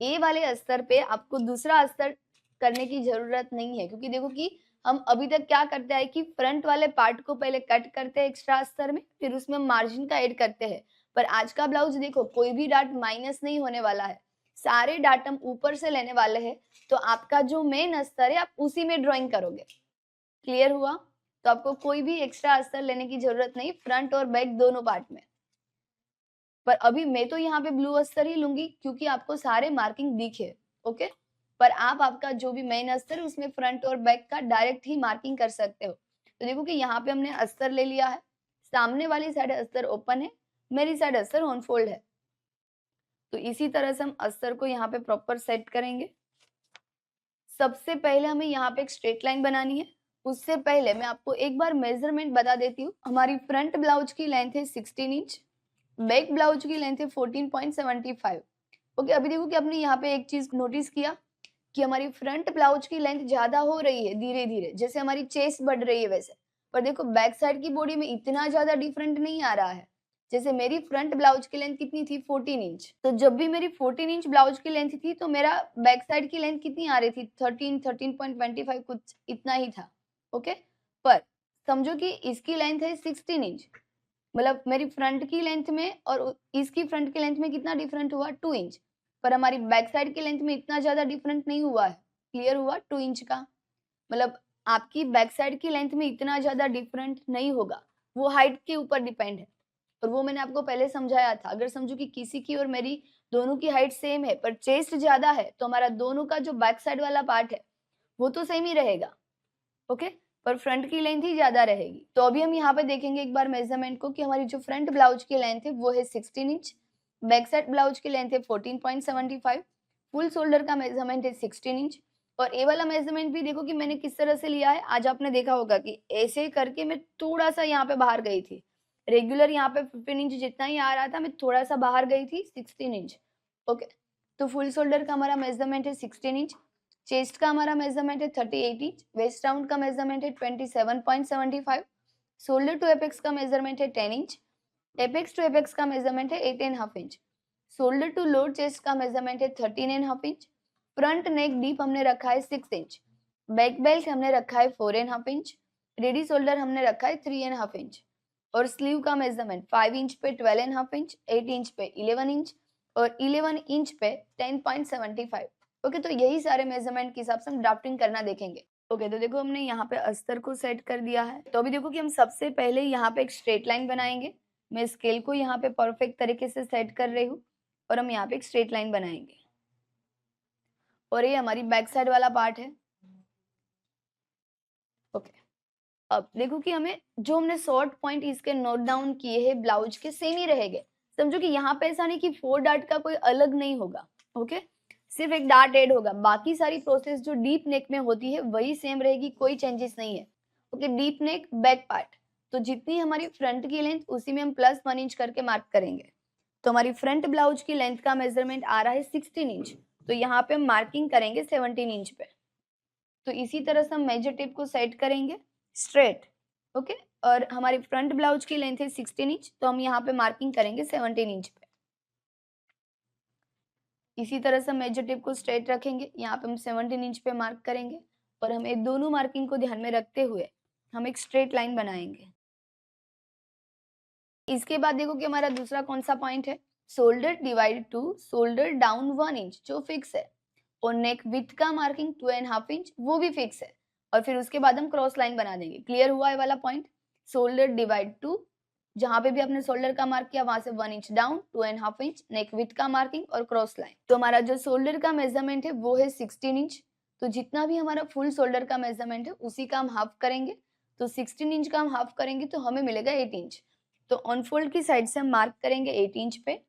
ए वाले अस्तर पे आपको दूसरा अस्तर करने की जरूरत नहीं है, क्योंकि देखो कि हम अभी तक क्या करते हैं कि फ्रंट वाले पार्ट को पहले कट करते हैं एक्स्ट्रा अस्तर में, फिर उसमें मार्जिन का ऐड करते हैं। पर आज का ब्लाउज देखो कोई भी डार्ट माइनस नहीं होने वाला है, सारे डार्ट हम ऊपर से लेने वाले हैं। तो आपका जो मेन अस्तर है आप उसी में ड्राइंग करोगे। क्लियर हुआ? तो आपको कोई भी एक्स्ट्रा अस्तर लेने की जरूरत नहीं फ्रंट और बैक दोनों पार्ट में। पर अभी मैं तो यहाँ पे ब्लू अस्तर ही लूंगी क्योंकि आपको सारे मार्किंग दिखे। ओके, पर आप आपका जो भी मेन अस्तर है उसमें फ्रंट और बैक का डायरेक्ट ही मार्किंग कर सकते हो। तो देखो कि यहाँ पे हमने अस्तर ले लिया है, सामने वाली साइड अस्तर ओपन है, मेरी साइड अस्तर ऑन फोल्ड है। तो इसी तरह से हम अस्तर को यहाँ पे प्रॉपर सेट करेंगे। सबसे पहले हमें यहाँ पे एक स्ट्रेट लाइन बनानी है। उससे पहले मैं आपको एक बार मेजरमेंट बता देती हूँ। हमारी फ्रंट ब्लाउज की लेंथ है 16 इंच, बैक ब्लाउज की लेंथ है 14.75। ओके, अभी देखो कि आपने यहाँ पे एक चीज नोटिस किया कि हमारी फ्रंट ब्लाउज की लेंथ ज्यादा हो रही है धीरे धीरे, जैसे हमारी चेस्ट बढ़ रही है वैसे। पर देखो बैक साइड की बॉडी में इतना ज्यादा डिफरेंट नहीं आ रहा है। जैसे मेरी फ्रंट ब्लाउज की लेंथ कितनी थी? 14 इंच। तो जब भी मेरी 14 इंच ब्लाउज की लेंथ थी तो मेरा बैक साइड की लेंथ कितनी आ रही थी? 13.25 कुछ इतना ही था। ओके, पर समझो कि इसकी लेंथ है 16 इंच, मतलब मेरी फ्रंट की लेंथ में और इसकी फ्रंट की लेंथ में कितना डिफरेंट हुआ? 2 इंच। पर हमारी बैक साइड की लेंथ में इतना ज्यादा डिफरेंट नहीं हुआ है। क्लियर हुआ? 2 इंच का मतलब आपकी बैक साइड की लेंथ में इतना ज्यादा डिफरेंट नहीं होगा, वो हाइट के ऊपर डिपेंड है। और वो मैंने आपको पहले समझाया था। अगर समझो कि किसी की और मेरी दोनों की हाइट सेम है पर चेस्ट ज्यादा है तो हमारा दोनों का जो बैक साइड वाला पार्ट है वो तो सेम ही रहेगा। ओके, पर फ्रंट की लेंथ ही ज्यादा रहेगी। तो अभी हम यहाँ पे देखेंगे एक बार मेजरमेंट को कि हमारी जो फ्रंट ब्लाउज की लेंथ है वो है 16 इंच, बैक साइड ब्लाउज की लेंथ है 14.75, फुल शोल्डर का मेजरमेंट है 16 इंच। और ए वाला मेजरमेंट भी देखो कि मैंने किस तरह से लिया है। आज आपने देखा होगा कि ऐसे करके मैं थोड़ा सा यहाँ पे बाहर गई थी। रेगुलर यहाँ पे 15 इंच जितना ही आ रहा था, मैं थोड़ा सा बाहर गई थी 16 इंच। ओके, तो फुल शोल्डर का हमारा मेजरमेंट है 16 इंच, चेस्ट का हमारा मेजरमेंट है 38 इंच, वेस्ट राउंड का मेजरमेंट है 27.75, शोल्डर टू एपेक्स का मेजरमेंट है 10 इंच, एपेक्स टू एपेक्स का मेजरमेंट है 8.5 inch. Shoulder to lower chest का मेजरमेंट है 13.5 इंच, फ्रंट नेक डीप हमने रखा है 6 इंच, बैक बेल्ट हमने रखा है 4.5 इंच, रेडी शोल्डर हमने रखा है 3.5 इंच, और स्लीव का मेजरमेंट 5 इंच पे 12.5 इंच, 8 इंच पे 11 इंच और 11 इंच पे 10.75। ओके, तो यही सारे मेजरमेंट के हिसाब से हम ड्राफ्टिंग करना देखेंगे। ओके, तो देखो हमने यहाँ पे अस्तर को सेट कर दिया है। तो अभी देखो कि हम सबसे पहले यहाँ पे एक स्ट्रेट लाइन बनाएंगे। मैं स्केल को यहाँ पे परफेक्ट तरीके से सेट कर रही हूँ और हम यहाँ पे एक स्ट्रेट लाइन बनाएंगे और ये हमारी बैक साइड वाला पार्ट है। ओके, अब देखो कि हमें जो हमने शॉर्ट पॉइंट इसके नोट डाउन किए हैं ब्लाउज के सेम ही रहेंगे। समझो कि यहाँ पे ऐसा नहीं कि 4 डार्ट का कोई अलग नहीं होगा। ओके, सिर्फ एक डार्ट ऐड होगा, बाकी सारी प्रोसेस जो डीप नेक में होती है वही सेम रहेगी, कोई चेंजेस नहीं है। Okay, deep neck back part, तो जितनी हमारी फ्रंट की लेंथ उसी में हम +1 इंच करके मार्क करेंगे। तो हमारी फ्रंट ब्लाउज की लेंथ का मेजरमेंट आ रहा है 16 इंच, तो यहाँ पे हम मार्किंग करेंगे 17 इंच पे। तो इसी तरह से हम मेजर टेप को सेट करेंगे स्ट्रेट। ओके, और हमारी फ्रंट ब्लाउज की लेंथ है 16 इंच, तो हम यहाँ पे मार्किंग करेंगे 17 इंच पे। इसी तरह से मेजर टेप को स्ट्रेट रखेंगे, यहाँ पे हम 17 इंच पे मार्क करेंगे और हमें दोनों मार्किंग को ध्यान में रखते हुए हम एक स्ट्रेट लाइन बनाएंगे। इसके बाद देखो कि हमारा दूसरा कौन सा पॉइंट है, shoulder divide two shoulder down 1 inch, जो फिक्स है, और नेक विड्थ का मार्किंग 2.5 इंच, वो भी फिक्स है। और फिर उसके बाद हम क्रॉस लाइन बना देंगे। क्लियर हुआ है वाला पॉइंट? शोल्डर डिवाइड टू, जहां पे भी आपने शोल्डर का मार्क किया वहां से 1 इंच डाउन, 2.5 इंच, नेक विड्थ का मार्किंग और क्रॉस लाइन। तो हमारा जो शोल्डर का मेजरमेंट है वो है 16 इंच, तो जितना भी हमारा फुल शोल्डर का मेजरमेंट है उसी का हम हाफ करेंगे। तो 16 इंच का हम हाफ करेंगे तो हमें मिलेगा 8 इंच। तो ऑनफोल्ड की साइड से हम मार्क करेंगे 8 इंच पे,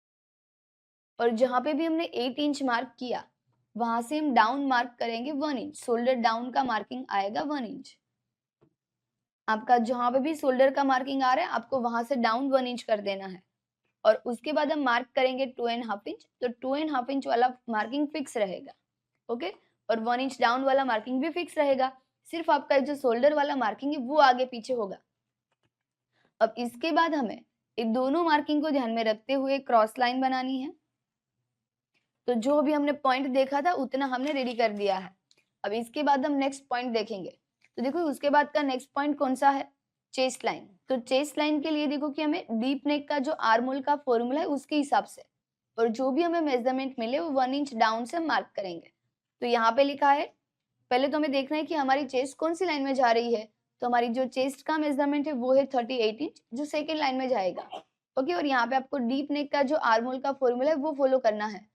और जहां पे भी हमने 8 इंच मार्क किया वहां से हम डाउन मार्क करेंगे 1 इंच। शोल्डर डाउन का मार्किंग आएगा 1 इंच। आपका जहां पे भी शोल्डर का मार्किंग आ रहा है आपको वहां से डाउन 1 इंच कर देना है, और उसके बाद हम मार्क करेंगे 2.5 इंच। तो 2.5 इंच वाला मार्किंग फिक्स रहेगा। ओके, और 1 इंच डाउन वाला मार्किंग भी फिक्स रहेगा, सिर्फ आपका जो शोल्डर वाला मार्किंग है वो आगे पीछे होगा। अब इसके बाद हमें इन दोनों मार्किंग को ध्यान में रखते हुए क्रॉस लाइन बनानी है। तो जो भी हमने पॉइंट देखा था उतना हमने रेडी कर दिया है। अब इसके बाद हम नेक्स्ट पॉइंट देखेंगे। तो देखो उसके बाद का नेक्स्ट पॉइंट कौन सा है, चेस्ट लाइन। तो चेस्ट लाइन के लिए देखो कि हमें डीप नेक का जो आर्म होल का फॉर्मूला है उसके हिसाब से, और जो भी हमें मेजरमेंट मिले वो 1 इंच डाउन से मार्क करेंगे। तो यहाँ पे लिखा है, पहले तो हमें देखना है कि हमारी चेस्ट कौन सी लाइन में जा रही है। तो हमारी जो चेस्ट का मेजरमेंट है वो है 38 इंच, जो सेकेंड लाइन में जाएगा। ओके, और यहाँ पे आपको डीप नेक का जो आर्म होल का फॉर्मूला है वो फॉलो करना है।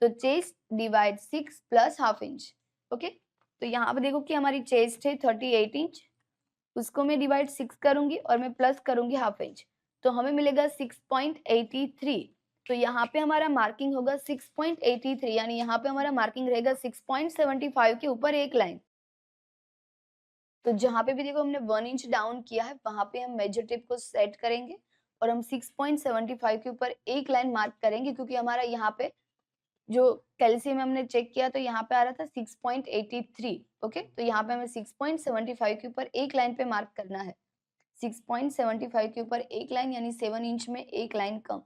तो chest divide 6 plus half inch. Okay, तो यहाँ पे देखो कि हमारी चेस्ट है 38 इंच, उसको मैं डिवाइड 6 करूंगी और मैं प्लस करूंगी हाफ इंच, तो हमें मिलेगा 6.83। तो यहाँ पे हमारा मार्किंग होगा 6.83, यानी यहाँ पे हमारा मार्किंग रहेगा 6.75 के ऊपर एक लाइन। तो जहाँ पे भी देखो हमने 1 इंच डाउन किया है वहां पे हम मेजर टेप को सेट करेंगे और हम 6.75 के ऊपर एक लाइन मार्क करेंगे, क्योंकि हमारा यहाँ पे जो कैल्शियम हमने चेक किया तो यहाँ पे आ रहा था 6.83। ओके, तो यहाँ पे हमें 6.75 के ऊपर एक लाइन पे मार्क करना है। 6.75 के ऊपर एक लाइन यानी 7 इंच में एक लाइन कम।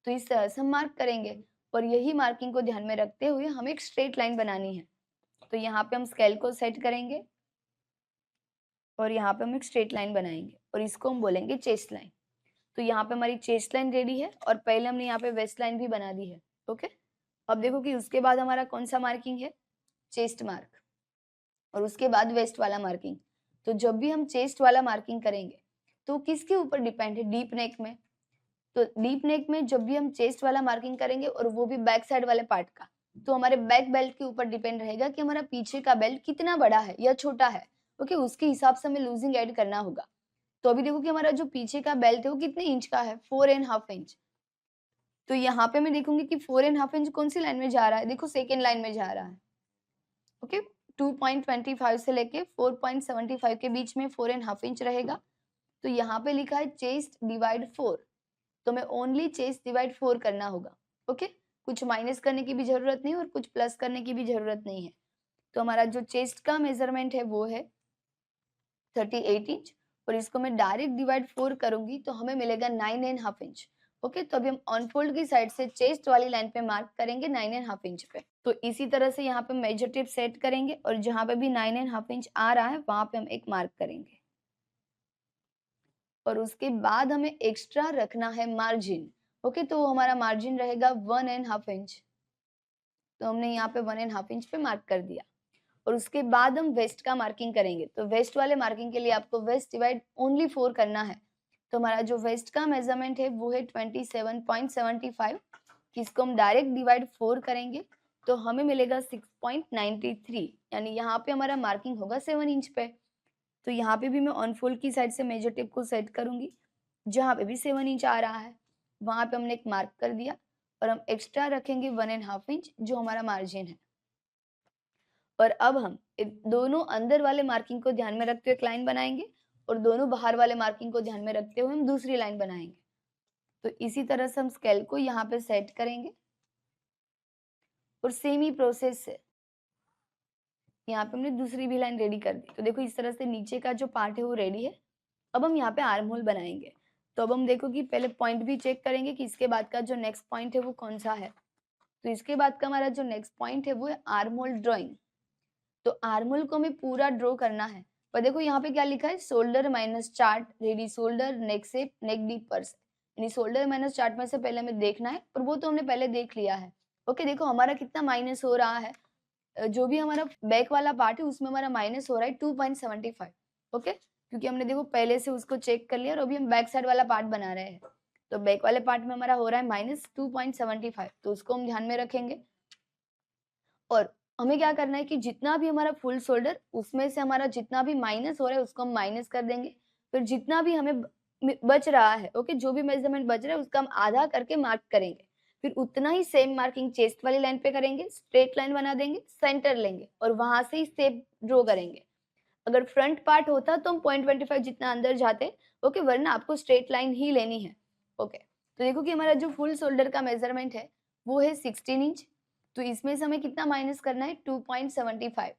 तो इस तरह से हम मार्क करेंगे और यही मार्किंग को ध्यान में रखते हुए हमें एक स्ट्रेट लाइन बनानी है। तो यहाँ पे हम स्केल को सेट करेंगे और यहाँ पे हम एक स्ट्रेट लाइन बनाएंगे और इसको हम बोलेंगे चेस्ट लाइन। तो यहाँ पे हमारी चेस्ट लाइन रेडी है और पहले हमने यहाँ पे वेस्ट लाइन भी बना दी है। ओके, अब देखो कि उसके बाद हमारा कौन सा मार्किंग है, चेस्ट मार्क, और उसके बाद वेस्ट वाला मार्किंग। तो जब भी हम चेस्ट वाला मार्किंग करेंगे तो किसके ऊपर डिपेंड है, डीप नेक में। तो डीप नेक में जब भी हम चेस्ट वाला मार्किंग करेंगे और वो भी बैक साइड वाले पार्ट का, तो हमारे बैक बेल्ट के ऊपर डिपेंड रहेगा कि हमारा पीछे का बेल्ट कितना बड़ा है या छोटा है। ओके, उसके हिसाब से हमें लूजिंग ऐड करना होगा। तो अभी देखो कि हमारा जो पीछे का बेल्ट है वो कितने इंच का है, 4.5 इंच। तो यहाँ पे मैं देखूंगी कि 4.5 इंच कौन सी लाइन में जा रहा है, देखो सेकेंड लाइन में जा रहा है। ओके, 2.25 से लेके 4.75 के बीच में 4.5 इंच रहेगा। तो यहाँ पे लिखा है चेस्ट डिवाइड 4, तो मैं ओनली चेस्ट डिवाइड 4 करना होगा। ओके, कुछ माइनस करने की भी जरूरत नहीं और कुछ प्लस करने की भी जरूरत नहीं है। तो हमारा जो चेस्ट का मेजरमेंट है वो है 38 इंच, और इसको मैं डायरेक्ट डिवाइड 4 करूंगी तो हमें मिलेगा 9.5 इंच। ओके, तो अभी हम ऑन फोल्ड की साइड से चेस्ट वाली लाइन पे मार्क करेंगे 9.5 इंच पे। तो इसी तरह से यहाँ पे मेजर टेप सेट करेंगे और जहाँ पे भी 9.5 इंच आ रहा है वहां पे हम एक मार्क करेंगे और उसके बाद हमें एक्स्ट्रा रखना है मार्जिन। ओके, तो हमारा मार्जिन रहेगा 1.5 इंच। तो हमने यहाँ पे 1.5 इंच पे मार्क कर दिया और उसके बाद हम वेस्ट का मार्किंग करेंगे। तो वेस्ट वाले मार्किंग के लिए आपको वेस्ट डिवाइड ओनली 4 करना है। तो हमारा जो वेस्ट का मेजरमेंट है वो है 27.75। इसको हम डायरेक्ट डिवाइड 4 करेंगे तो हमें मिलेगा 6.93, यानी यहाँ पे हमारा मार्किंग होगा 7 इंच पे। तो यहाँ पे भी मैं ऑन फोल्ड की साइड से मेजर टेप को सेट करूंगी, जहाँ पे भी 7 इंच आ रहा है वहां पे हमने एक मार्क कर दिया और हम एक्स्ट्रा रखेंगे 1.5 इंच जो हमारा मार्जिन है। और अब हम दोनों अंदर वाले मार्किंग को ध्यान में रखते हुए एक लाइन बनाएंगे और दोनों बाहर वाले मार्किंग को ध्यान में रखते हुए हम दूसरी लाइन बनाएंगे। तो इसी तरह से हम स्केल को यहाँ पे सेट करेंगे और सेम ही प्रोसेस से यहाँ पे हमने दूसरी भी लाइन रेडी कर दी। तो देखो इस तरह से नीचे का जो पार्ट है वो रेडी है। अब हम यहाँ पे आर्म होल बनाएंगे। तो अब हम देखो कि पहले पॉइंट भी चेक करेंगे कि इसके बाद का जो नेक्स्ट पॉइंट है वो कौन सा है। तो इसके बाद का हमारा जो नेक्स्ट पॉइंट है वो है आर्म होल ड्रॉइंग। तो आर्म होल को हमें पूरा ड्रॉ करना है। पर देखो यहाँ पे क्या लिखा है, shoulder minus chart ready shoulder नेक शेप नेक डीप पर्स, यानी शोल्डर माइनस चार्ट में से पहले हमें देखना है, पर वो तो हमने पहले देख लिया है। ओके, देखो हमारा कितना माइनस हो रहा है, जो भी हमारा बैक वाला पार्ट है उसमें हमारा माइनस हो रहा है 2.75। ओके, क्योंकि हमने देखो पहले से उसको चेक कर लिया और अभी हम बैक साइड वाला पार्ट बना रहे हैं। तो बैक वाले पार्ट में हमारा हो रहा है माइनस 2.75, तो उसको हम ध्यान में रखेंगे। और हमें क्या करना है कि जितना भी हमारा फुल शोल्डर उसमें से हमारा जितना भी माइनस हो रहा है उसको हम माइनस कर देंगे। फिर जितना भी हमें बच रहा है, ओके, जो भी मेजरमेंट बच रहा है उसका हम आधा करके मार्क करेंगे। फिर उतना ही सेम मार्किंग चेस्ट वाली लाइन पे करेंगे, स्ट्रेट लाइन बना देंगे, सेंटर लेंगे और वहां से ही शेप ड्रॉ करेंगे। अगर फ्रंट पार्ट होता तो हम 0.25 जितना अंदर जाते, ओके, वरना आपको स्ट्रेट लाइन ही लेनी है। ओके, तो देखो कि हमारा जो फुल शोल्डर का मेजरमेंट है वो है 16 इंच। तो इसमें से हमें कितना माइनस करना है, 2.75।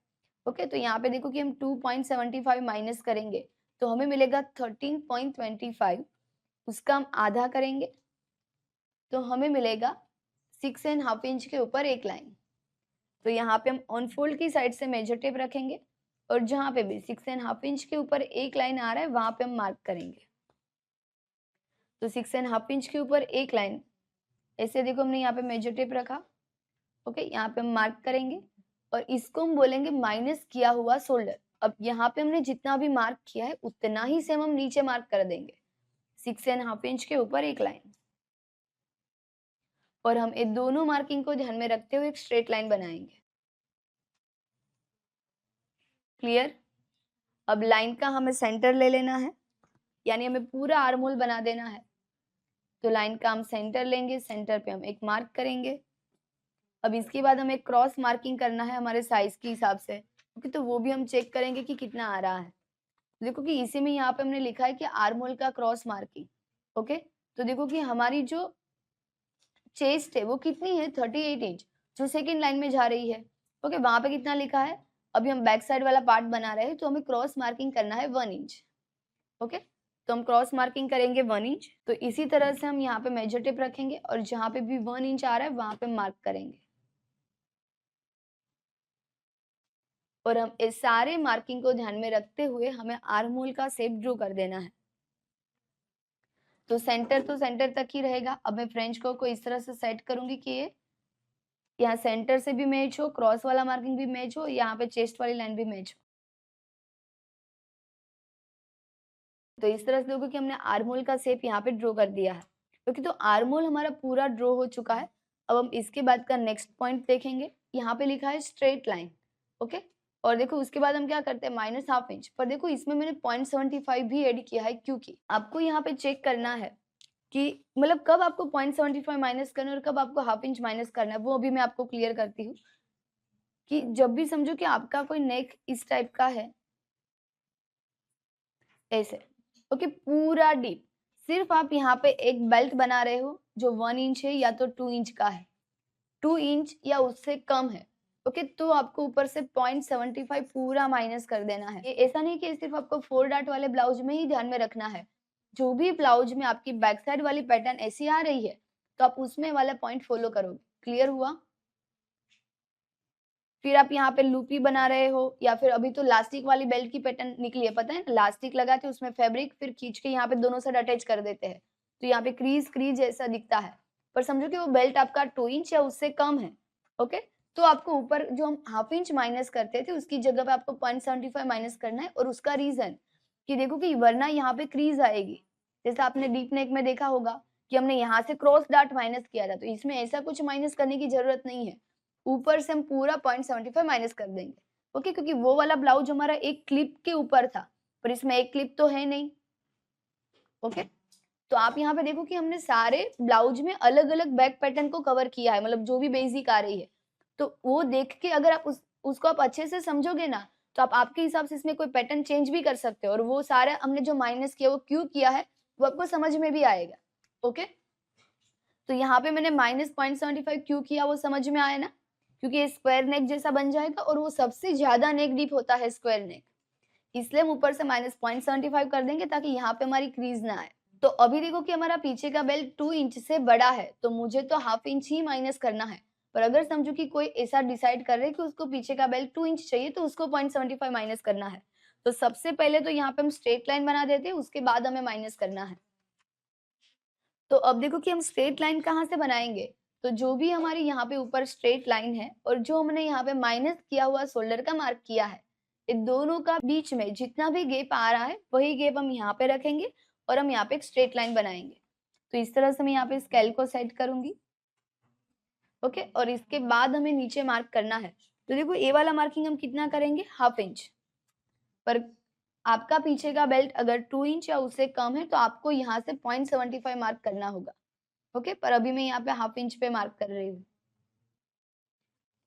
ओके, तो यहाँ पे देखो कि हम 2.75 माइनस करेंगे तो हमें मिलेगा 13.25। उसका हम आधा करेंगे तो हमें मिलेगा 6.5 इंच के ऊपर एक लाइन। तो यहाँ पे हम ऑन फोल्ड की साइड से मेजर टेप रखेंगे और जहाँ पे भी 6.5 इंच के ऊपर एक लाइन आ रहा है वहां पे हम मार्क करेंगे। तो 6.5 इंच के ऊपर एक लाइन, ऐसे देखो हमने यहाँ पे मेजर टेप रखा। ओके, यहाँ पे हम मार्क करेंगे और इसको हम बोलेंगे माइनस किया हुआ शोल्डर। अब यहाँ पे हमने जितना भी मार्क किया है उतना ही सेम हम नीचे मार्क कर देंगे, 6.5 इंच के ऊपर एक लाइन। और हम ये दोनों मार्किंग को ध्यान में रखते हुए एक स्ट्रेट लाइन बनाएंगे। क्लियर? अब लाइन का हमें सेंटर ले लेना है, यानी हमें पूरा आर्म होल बना देना है। तो लाइन का हम सेंटर लेंगे, सेंटर पे हम एक मार्क करेंगे। अब इसके बाद हमें क्रॉस मार्किंग करना है हमारे साइज के हिसाब से। ओके, तो वो भी हम चेक करेंगे कि कितना आ रहा है। देखो कि इसी में यहाँ पे हमने लिखा है कि आर्म होल का क्रॉस मार्किंग। ओके, तो देखो कि हमारी जो चेस्ट है वो कितनी है, 38 इंच, जो सेकेंड लाइन में जा रही है। ओके, वहां पे कितना लिखा है, अभी हम बैक साइड वाला पार्ट बना रहे हैं तो हमें क्रॉस मार्किंग करना है 1 इंच। ओके, तो हम क्रॉस मार्किंग करेंगे 1 इंच। तो इसी तरह से हम यहाँ पे मेजर टेप रखेंगे और जहाँ पे भी 1 इंच आ रहा है वहां पे मार्क करेंगे और हम इस सारे मार्किंग को ध्यान में रखते हुए हमें आर्म होल का शेप ड्रॉ कर देना है। तो सेंटर तक ही रहेगा। अब मैं फ्रेंच को इस तरह से सेट करूंगी कि ये यहाँ सेंटर से भी मैच हो, क्रॉस वाला मार्किंग भी मैच हो, यहाँ पे चेस्ट वाली लाइन भी मैच हो। तो इस तरह से देखो कि हमने आर्म होल का शेप यहाँ पे ड्रॉ कर दिया है, क्योंकि तो आर्म होल हमारा पूरा ड्रॉ हो चुका है। अब हम इसके बाद का नेक्स्ट पॉइंट देखेंगे। यहाँ पे लिखा है स्ट्रेट लाइन। ओके, और देखो उसके बाद हम क्या करते हैं, -1/2 इंच। पर देखो इसमें मैंने 0.75 भी ऐड किया है, क्योंकि आपको यहाँ पे चेक करना है कि मतलब कब आपको 0.75 माइनस करना है और कब आपको 1/2 इंच माइनस करना है। वो अभी मैं आपको क्लियर करती हूँ कि जब भी समझो कि आपका कोई नेक इस टाइप का है, ऐसे, ओके, पूरा डीप, सिर्फ आप यहाँ पे एक बेल्ट बना रहे हो जो 1 इंच है या तो 2 इंच का है, 2 इंच या उससे कम है। ओके, तो आपको ऊपर से 0.75 पूरा माइनस कर देना है। ये ऐसा नहीं कि सिर्फ आपको 4 डार्ट वाले ब्लाउज में ही ध्यान में रखना है, जो भी ब्लाउज में आपकी बैक साइड वाली पैटर्न ऐसी आ रही है तो आप उसमें वाला पॉइंट फॉलो करोगे। क्लियर हुआ? फिर आप यहाँ पे लूपी बना रहे हो या फिर अभी तो लास्टिक वाली बेल्ट की पैटर्न निकली है, पता है ना, लास्टिक लगाते उसमें फैब्रिक फिर खींच के यहाँ पे दोनों साइड अटैच कर देते हैं, तो यहाँ पे क्रीज क्रीज जैसा दिखता है, पर समझो कि वो बेल्ट आपका 2 इंच या उससे कम है। ओके, तो आपको ऊपर जो हम हाफ इंच माइनस करते थे उसकी जगह पे आपको 0.75 माइनस करना है। और उसका रीजन कि देखो कि वरना यहाँ पे क्रीज आएगी, जैसे आपने डीप नेक में देखा होगा कि हमने यहाँ से क्रॉस डार्ट माइनस किया था, तो इसमें ऐसा कुछ माइनस करने की जरूरत नहीं है, ऊपर से हम पूरा 0.75 माइनस कर देंगे। ओके, क्योंकि वो वाला ब्लाउज हमारा एक क्लिप के ऊपर था, पर इसमें एक क्लिप तो है नहीं। ओके, तो आप यहाँ पे देखो कि हमने सारे ब्लाउज में अलग अलग बैक पैटर्न को कवर किया है, मतलब जो भी बेसिक आ रही है, तो वो देख के अगर आप उसको आप अच्छे से समझोगे ना, तो आप आपके हिसाब से इसमें कोई पैटर्न चेंज भी कर सकते हो, और वो सारा हमने जो माइनस किया वो क्यों किया है वो आपको समझ में भी आएगा। ओके, तो यहाँ पे मैंने -0.75 क्यों किया वो समझ में आया ना, क्योंकि ये स्क्वायर नेक जैसा बन जाएगा और वो सबसे ज्यादा नेक डीप होता है स्क्वायर नेक, इसलिए हम ऊपर से -0.75 कर देंगे ताकि यहाँ पे हमारी क्रीज ना आए। तो अभी देखो कि हमारा पीछे का बेल्ट 2 इंच से बड़ा है, तो मुझे तो हाफ इंच ही माइनस करना है, पर अगर समझो कि कोई ऐसा डिसाइड कर रहे कि उसको पीछे का बेल्ट 2 इंच चाहिए तो उसको 0.75 माइनस करना है। तो सबसे पहले तो यहाँ पे हम स्ट्रेट लाइन बना देते हैं, उसके बाद हमें माइनस करना है। तो अब देखो कि हम स्ट्रेट लाइन कहाँ से बनाएंगे, तो जो भी हमारी यहाँ पे ऊपर स्ट्रेट लाइन है और जो हमने यहाँ पे माइनस किया हुआ शोल्डर का मार्क किया है, इन दोनों का बीच में जितना भी गैप आ रहा है वही गैप हम यहाँ पे रखेंगे और हम यहाँ पे एक स्ट्रेट लाइन बनाएंगे। तो इस तरह से मैं यहाँ पे स्केल को सेट करूंगी। ओके, और इसके बाद हमें नीचे मार्क करना है। तो देखो ये वाला मार्किंग हम कितना करेंगे, हाफ इंच, पर आपका पीछे का बेल्ट अगर 2 इंच या उससे कम है तो आपको यहाँ से 0.75 मार्क करना होगा। ओके, पर अभी मैं यहाँ पे हाफ इंच पे मार्क कर रही हूँ।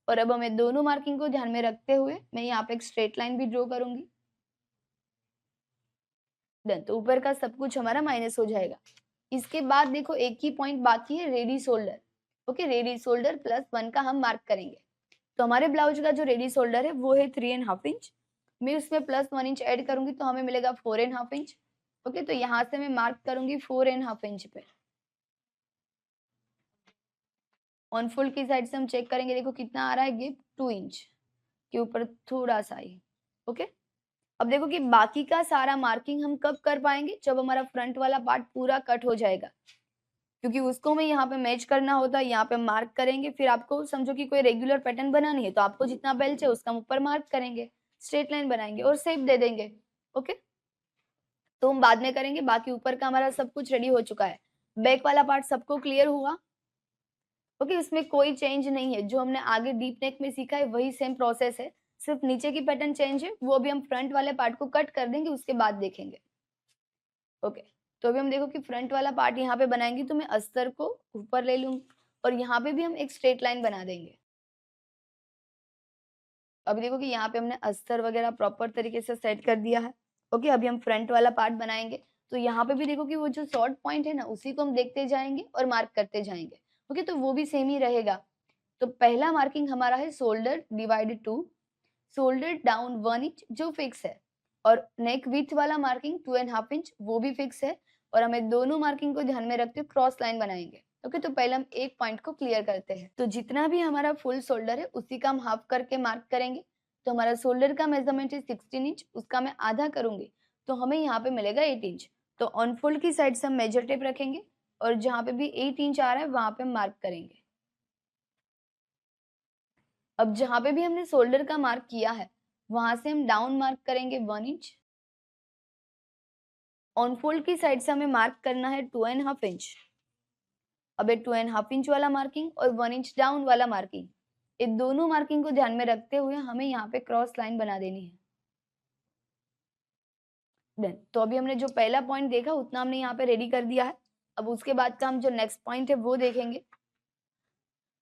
और अब हमें दोनों मार्किंग को ध्यान में रखते हुए मैं यहाँ पे एक स्ट्रेट लाइन भी ड्रॉ करूंगी। डन, तो ऊपर का सब कुछ हमारा माइनस हो जाएगा। इसके बाद देखो एक ही पॉइंट बाकी है, ready shoulder. Okay, ready shoulder +1 का हम मार्क करेंगे। तो हमारे ब्लाउज का जो रेडी शोल्डर है वो है 3.5 इंच, मैं उसमें +1 इंच ऐड करूंगी तो हमें मिलेगा 4.5 इंच। ओके, तो यहाँ से मैं मार्क करूंगी 4.5 इंच पे। ऑन फोल्ड की साइड से हम चेक करेंगे, देखो कितना आ रहा है गैप, 2 इंच के ऊपर थोड़ा सा ही। ओके, अब देखो कि बाकी का सारा मार्किंग हम कब कर पाएंगे, जब हमारा फ्रंट वाला पार्ट पूरा कट हो जाएगा, क्योंकि उसको हमें यहाँ पे मैच करना होता है। यहाँ पे मार्क करेंगे, फिर आपको समझो कि कोई रेगुलर पैटर्न बनानी है तो आपको जितना बेल्ट है उसका हम ऊपर मार्क करेंगे, स्ट्रेट लाइन बनाएंगे और शेप दे देंगे। ओके, तो हम बाद में करेंगे, बाकी ऊपर का हमारा सब कुछ रेडी हो चुका है। बैक वाला पार्ट सबको क्लियर हुआ? ओके, इसमें कोई चेंज नहीं है, जो हमने आगे डीप नेक में सीखा है वही सेम प्रोसेस है, सिर्फ नीचे की पैटर्न चेंज है, वो भी हम फ्रंट वाले पार्ट को कट कर देंगे उसके बाद देखेंगे। ओके, तो अभी हम देखो कि फ्रंट वाला पार्ट यहाँ पे बनाएंगे, तो मैं अस्तर को ऊपर ले लूंगी और यहाँ पे भी हम एक स्ट्रेट लाइन बना देंगे। अभी देखो कि यहाँ पे हमने अस्तर वगैरह प्रॉपर तरीके से सेट कर दिया है। ओके, अभी हम फ्रंट वाला पार्ट बनाएंगे, तो यहाँ पे भी देखो कि वो जो शॉर्ट पॉइंट है ना उसी को हम देखते जाएंगे और मार्क करते जाएंगे। ओके, तो वो भी सेम ही रहेगा। तो पहला मार्किंग हमारा है shoulder divided 2, shoulder down 1 inch जो फिक्स है, और नेक विथ वाला मार्किंग 2.5 इंच वो भी फिक्स है, और हमें दोनों मार्किंग को ध्यान में रखते हुए क्रॉस लाइन बनाएंगे। ओके, तो पहले हम एक पॉइंट को क्लियर करते हैं। तो जितना भी हमारा फुल शोल्डर है उसी का हम हाफ करके मार्क करेंगे। तो हमारा शोल्डर का मेजरमेंट है 16 इंच, उसका मैं आधा करूंगी तो हमें यहाँ पे मिलेगा 8 इंच। तो ऑन फोल्ड की साइड से हम मेजर टेप रखेंगे और जहाँ पे भी 8 इंच आ रहा है वहां पे हम मार्क करेंगे। अब जहां पे भी हमने शोल्डर का मार्क किया है वहां से हम डाउन मार्क करेंगे 1 इंच। ऑन फोल्ड की साइड से हमें मार्क करना है 2.5 इंच। अब ये 2.5 इंच वाला मार्किंग और 1 इंच डाउन वाला मार्किंग, ये दोनों मार्किंग को ध्यान में रखते हुए हमें यहाँ पे क्रॉस लाइन बना देनी है। डन, तो अभी हमने जो पहला पॉइंट देखा उतना हमने यहाँ पे रेडी कर दिया है। अब उसके बाद का हम जो नेक्स्ट पॉइंट है वो देखेंगे।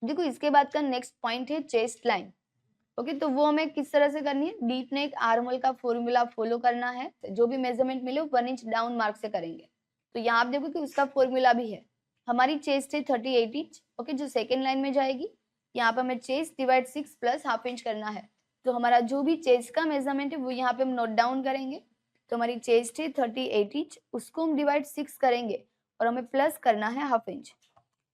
देखो इसके बाद का नेक्स्ट पॉइंट है चेस्ट लाइन। ओके, तो वो हमें किस तरह से करनी है, डीप नेक आर्म होल का फॉर्मूला फॉलो करना है, जो भी मेजरमेंट मिले 1 इंच डाउन मार्क से करेंगे। तो यहाँ आप देखो कि उसका फॉर्मूला भी है। हमारी चेस्ट है 38 इंच। ओके, जो सेकेंड लाइन में जाएगी यहाँ पे हमें चेस्ट डिवाइड 6 +1/2 इंच करना है। तो हमारा जो भी चेस्ट का मेजरमेंट है वो यहाँ पे हम नोट डाउन करेंगे तो हमारी चेस्ट है 38 इंच, उसको हम डिवाइड 6 करेंगे और हमें प्लस करना है हाफ इंच,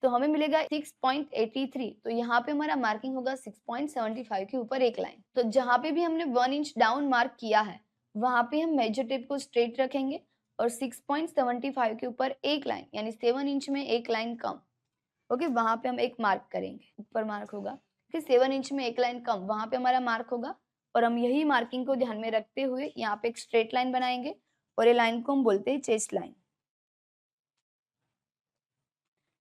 तो हमें मिलेगा 6.83। तो यहाँ पे हमारा मार्किंग होगा 6.75 के ऊपर एक लाइन। तो जहाँ पे भी हमने 1 इंच डाउन मार्क किया है वहां पे हम मेजर टेप को स्ट्रेट रखेंगे और 6.75 के ऊपर एक लाइन यानी 7 इंच में एक लाइन कम, ओके, वहां पे हम एक मार्क करेंगे, ऊपर मार्क होगा कि 7 इंच में एक लाइन कम, वहां पे हमारा मार्क होगा। और हम यही मार्किंग को ध्यान में रखते हुए यहाँ पे एक स्ट्रेट लाइन बनाएंगे और ये लाइन को हम बोलते हैं चेस्ट लाइन।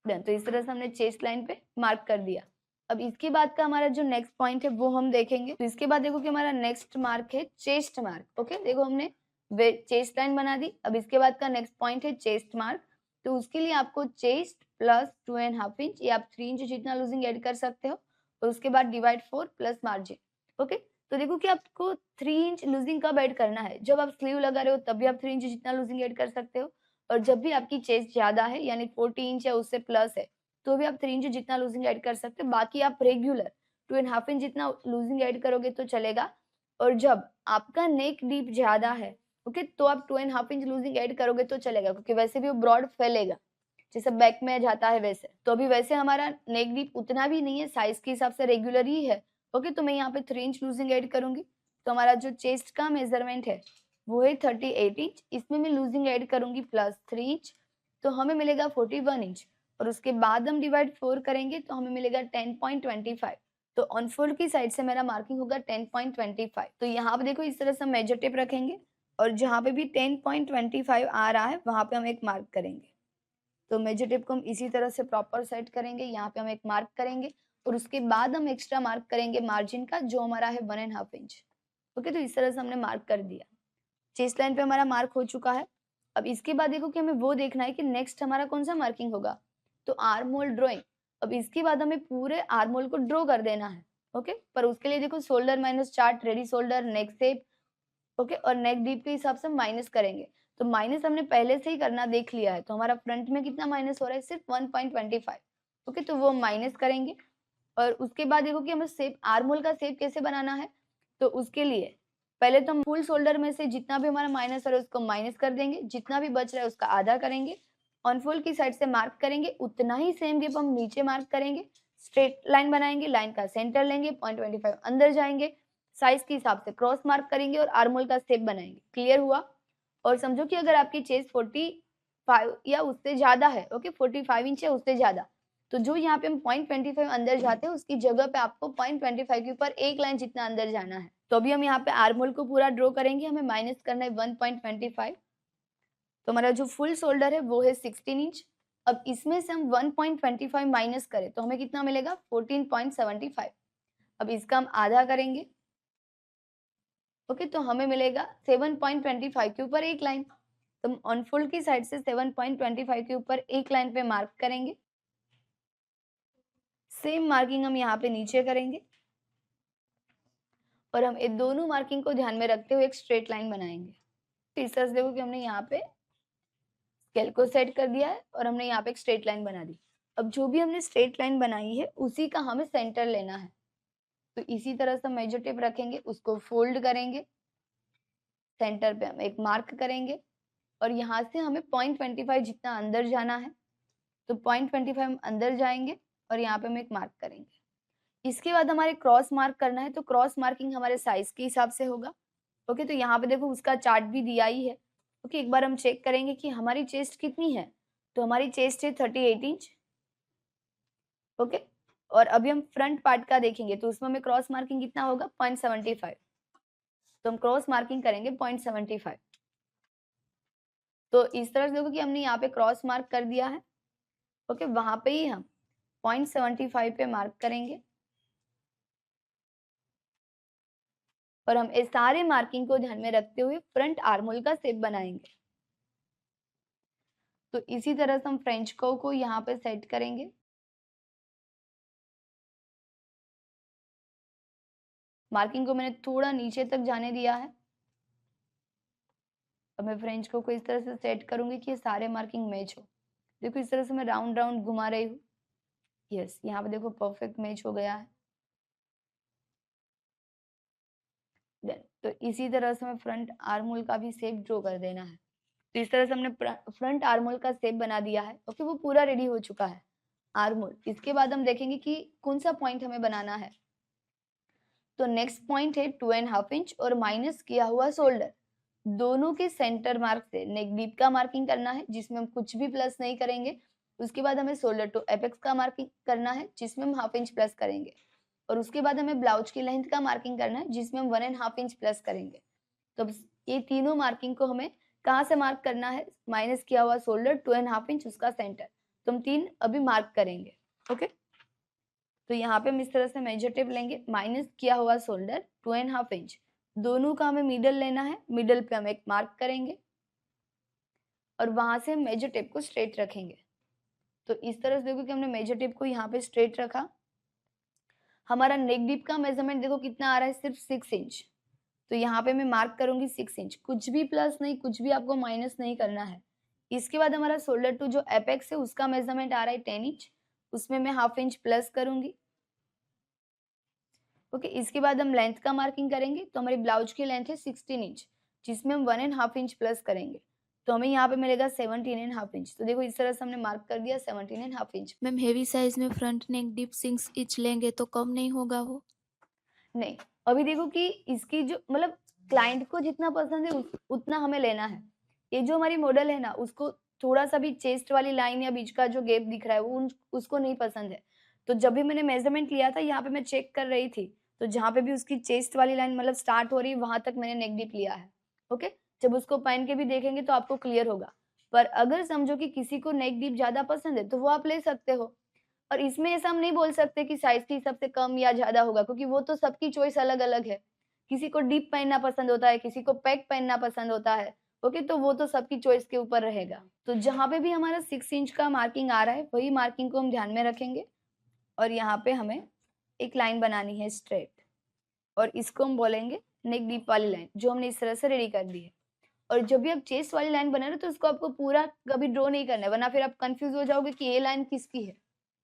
डन। तो इस तरह से हमने चेस्ट लाइन पे मार्क कर दिया। अब इसके बाद का हमारा जो नेक्स्ट पॉइंट है वो हम देखेंगे। तो इसके बाद देखो कि हमारा नेक्स्ट मार्क है चेस्ट मार्क। ओके, देखो हमने चेस्ट लाइन बना दी। अब इसके बाद का नेक्स्ट पॉइंट है चेस्ट मार्क। तो उसके लिए आपको चेस्ट प्लस 2.5 इंच या आप 3 इंच जितना लूजिंग ऐड कर सकते हो और उसके बाद डिवाइड 4 प्लस मार्जिन। ओके, तो देखो कि आपको 3 इंच लूजिंग कब ऐड करना है, जब आप स्लीव लगा रहे हो तब भी आप 3 इंच जितना लूजिंग ऐड कर सकते हो, और जब भी आपकी चेस्ट ज्यादा है यानी 40 इंच या उससे प्लस है तो भी आप 3 इंच जितना लूजिंग ऐड कर सकते हो। बाकी आप रेगुलर 2.5 इंच जितना लूजिंग ऐड करोगे तो चलेगा। और जब आपका नेक डीप ज्यादा है, ओके, तो आप 2.5 इंच लूजिंग ऐड करोगे तो चलेगा, क्योंकि वैसे भी वो ब्रॉड फैलेगा जैसे बैक में जाता है वैसे। तो अभी वैसे हमारा नेक डीप उतना भी नहीं है, साइज के हिसाब से रेगुलर ही है। ओके, तो मैं यहाँ पे 3 इंच लूजिंग ऐड करूंगी। तो हमारा जो चेस्ट का मेजरमेंट है वो है 38 इंच, इसमें मैं लूजिंग ऐड करूंगी प्लस 3 इंच, तो हमें मिलेगा 41 इंच। और उसके बाद हम डिवाइड 4 करेंगे तो हमें मिलेगा 10.25। तो ऑन फोल्ड की साइड से मेरा मार्किंग होगा 10.25। तो यहाँ पे देखो इस तरह से हम मेजर टेप रखेंगे और जहाँ पे भी 10.25 आ रहा है वहां पे हम एक मार्क करेंगे। तो मेजर टेप को हम इसी तरह से प्रॉपर सेट करेंगे, यहाँ पे हम एक मार्क करेंगे और उसके बाद हम एक्स्ट्रा मार्क करेंगे मार्जिन का जो हमारा है 1.5 इंच। ओके, तो इस तरह से हमने मार्क कर दिया। चेस्ट लाइन पे हमारा मार्क हो चुका है। अब इसके बाद देखो कि हमें वो देखना है कि नेक्स्ट हमारा कौन सा मार्किंग होगा, तो आर्म होल ड्रॉइंग। अब इसके बाद हमें पूरे आर्म होल को ड्रॉ कर देना है। ओके, पर उसके लिए देखो shoulder minus chart, ready shoulder, नेक शेप, ओके, और नेक डीप के हिसाब से माइनस करेंगे। तो माइनस हमने पहले से ही करना देख लिया है, तो हमारा फ्रंट में कितना माइनस हो रहा है, सिर्फ 1.25। ओके, तो वो माइनस करेंगे। और उसके बाद देखो कि हमें शेप, आर्म होल का शेप कैसे बनाना है, तो उसके लिए पहले तो हम फुल शोल्डर में से जितना भी हमारा माइनस है उसको माइनस कर देंगे, जितना भी बच रहा है उसका आधा करेंगे, ऑन फोल्ड की साइड से मार्क करेंगे, उतना ही सेम गेप हम नीचे मार्क करेंगे, स्ट्रेट लाइन बनाएंगे, लाइन का सेंटर लेंगे, 0.25 अंदर जाएंगे, साइज के हिसाब से क्रॉस मार्क करेंगे और आर्म होल का शेप बनाएंगे। क्लियर हुआ? और समझो कि अगर आपकी चेस्ट 45 या उससे ज्यादा है, ओके, 45 इंच या उससे ज्यादा, तो जो यहाँ पे हम 0.25 अंदर जाते हैं उसकी जगह पे आपको 0.25 के ऊपर एक लाइन जितना अंदर जाना है। तो अभी हम यहाँ पे आर्म होल को पूरा ड्रॉ करेंगे, हमें माइनस करना है 1.25। तो हमारा जो फुल शोल्डर है वो है 16 इंच। अब इसमें से हम 1.25 माइनस करें तो हमें कितना मिलेगा, 14.75। अब इसका हम आधा करेंगे, ओके, तो हमें मिलेगा 7.25 के ऊपर एक लाइन। तो हम अनफोल्ड की साइड से 7.25 के ऊपर एक लाइन पे मार्क करेंगे। सेम मार्किंग हम यहाँ पे नीचे करेंगे और हम ये दोनों मार्किंग को ध्यान में रखते हुए एक स्ट्रेट लाइन बनाएंगे। तो इस तरह से देखो कि हमने यहाँ पे स्केल को सेट कर दिया है और हमने यहाँ पे एक स्ट्रेट लाइन बना दी। अब जो भी हमने स्ट्रेट लाइन बनाई है उसी का हमें सेंटर लेना है। तो इसी तरह से मेजर टेप रखेंगे, उसको फोल्ड करेंगे, सेंटर पे हम एक मार्क करेंगे और यहाँ से हमें 0.25 जितना अंदर जाना है, तो 0.25 हम अंदर जाएंगे और यहाँ पे हम एक मार्क करेंगे। इसके बाद हमारे क्रॉस मार्क करना है, तो क्रॉस मार्किंग हमारे साइज के हिसाब से होगा। ओके, तो यहाँ पे देखो उसका चार्ट भी दिया ही है। ओके, एक बार हम चेक करेंगे कि हमारी चेस्ट कितनी है, तो हमारी चेस्ट है 38 इंच। ओके, और अभी हम फ्रंट पार्ट का देखेंगे तो उसमें हमें क्रॉस मार्किंग कितना होगा, 0.75। तो हम क्रॉस मार्किंग करेंगे 0.75। तो इस तरह से देखो कि हमने यहाँ पे क्रॉस मार्क कर दिया है। ओके, वहां पे ही हम 0.75 पे मार्क करेंगे और हम इस सारे मार्किंग को ध्यान में रखते हुए फ्रंट आर्म होल का शेप बनाएंगे। तो इसी तरह से हम फ्रेंच कर्व को यहाँ पे सेट करेंगे। मार्किंग को मैंने थोड़ा नीचे तक जाने दिया है। अब मैं फ्रेंच कर्व को इस तरह से सेट करूंगी कि ये सारे मार्किंग मैच हो। देखो इस तरह से मैं राउंड राउंड घुमा रही हूँ। यस, यहाँ पे देखो परफेक्ट मैच हो गया है। देन तो इसी तरह से हमें फ्रंट आर्म होल का भी शेप ड्रॉ कर देना है। तो इस तरह से हमने फ्रंट आर्म होल का शेप बना दिया है। ओके, वो पूरा रेडी हो चुका है आर्म होल। इसके बाद हम देखेंगे कि कौन सा पॉइंट हमें बनाना है। तो नेक्स्ट पॉइंट है 2.5 इंच और माइनस किया हुआ शोल्डर। दोनों के सेंटर मार्क से नेक डीप का मार्किंग करना है, जिसमें हम कुछ भी प्लस नहीं करेंगे। उसके बाद हमें शोल्डर टू एपेक्स का मार्किंग करना है, जिसमें हम 1/2 इंच प्लस करेंगे। और उसके बाद हमें ब्लाउज की लेंथ का मार्किंग करना है, जिसमें हम 1.5 इंच प्लस करेंगे। तो ये तीनों मार्किंग को हमें कहाँ से मार्क करना है? माइनस किया हुआ शोल्डर 2.5 इंच उसका सेंटर। तो हम 3 अभी मार्क करेंगे। ओके, तो यहाँ पे हम इस तरह से मेजर टेप लेंगे। माइनस किया हुआ शोल्डर 2.5 इंच, दोनों का हमें मिडल लेना है। मिडल पे हम एक मार्क करेंगे और वहां से हम मेजर टेप को स्ट्रेट रखेंगे। तो इस तरह से देखो कि हमने मेजर टेप को यहाँ पे स्ट्रेट रखा। हमारा नेक डीप का मेजरमेंट देखो कितना आ रहा है, सिर्फ 6 इंच। तो यहाँ पे मैं मार्क करूंगी 6 इंच, कुछ भी प्लस नहीं, कुछ भी आपको माइनस नहीं करना है। इसके बाद हमारा शोल्डर टू जो एपेक्स है उसका मेजरमेंट आ रहा है 10 इंच, उसमें मैं 1/2 इंच प्लस करूंगी। ओके, इसके बाद हम लेंथ का मार्किंग करेंगे। तो हमारी ब्लाउज की लेंथ है 16 इंच, जिसमें हम 1.5 इंच प्लस करेंगे। तो हमें यहाँ पे मिलेगा 17.5 इंच। तो देखो इस तरह से हमने मार्क कर दिया 17.5 इंच। मैम हेवी साइज में फ्रंट नेक डीप 6 इंच लेंगे तो कम नहीं होगा वो? नहीं, अभी देखो कि इसकी जो मतलब क्लाइंट को जितना पसंद है उतना हमें लेना है। ये जो हमारी मॉडल है ना, उसको थोड़ा सा भी चेस्ट वाली लाइन या बीच का जो गैप दिख रहा है वो उसको नहीं पसंद है। तो जब भी मैंने मेजरमेंट लिया था, यहाँ पे मैं चेक कर रही थी, तो जहाँ पे भी उसकी चेस्ट वाली लाइन मतलब स्टार्ट हो रही है वहां तक मैंने नेक डीप लिया है। ओके, जब उसको पहन के भी देखेंगे तो आपको क्लियर होगा। पर अगर समझो कि किसी को नेक डीप ज्यादा पसंद है तो वो आप ले सकते हो। और इसमें ऐसा हम नहीं बोल सकते कि साइज के हिसाब से कम या ज्यादा होगा, क्योंकि वो तो सबकी चॉइस अलग अलग है। किसी को डीप पहनना पसंद होता है, किसी को पैक पहनना पसंद होता है। ओके, तो वो तो सबकी चॉइस के ऊपर रहेगा। तो जहां पे भी हमारा 6 इंच का मार्किंग आ रहा है वही मार्किंग को हम ध्यान में रखेंगे। और यहाँ पे हमें एक लाइन बनानी है स्ट्रेट, और इसको हम बोलेंगे नेक डीप वाली लाइन, जो हमने इस तरह से रेडी कर दी है। और जब भी आप चेस्ट वाली लाइन बना रहे हो तो उसको आपको पूरा कभी ड्रॉ नहीं करना है, वरना फिर आप कंफ्यूज हो जाओगे कि ये लाइन किसकी है।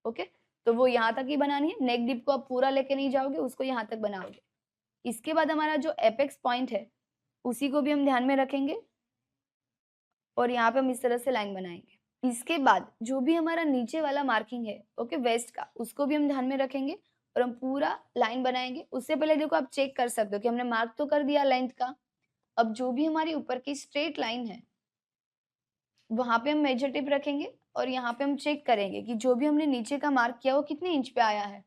ओके, तो वो यहाँ तक ही बनानी है। नेक डिप को आप पूरा लेके नहीं जाओगे, उसको यहाँ तक बनाओगे। इसके बाद हमारा जो एपेक्स पॉइंट है उसी को भी हम ध्यान में रखेंगे, और यहाँ पे हम इस तरह से लाइन बनाएंगे। इसके बाद जो भी हमारा नीचे वाला मार्किंग है ओके वेस्ट का, उसको भी हम ध्यान में रखेंगे और हम पूरा लाइन बनाएंगे। उससे पहले देखो आप चेक कर सकते हो कि हमने मार्क तो कर दिया लेंथ का। अब जो भी हमारी ऊपर की स्ट्रेट लाइन है वहां पे हम मेजर टेप रखेंगे और यहाँ पे हम चेक करेंगे कि जो भी हमने नीचे का मार्क किया वो कितने इंच पे आया है।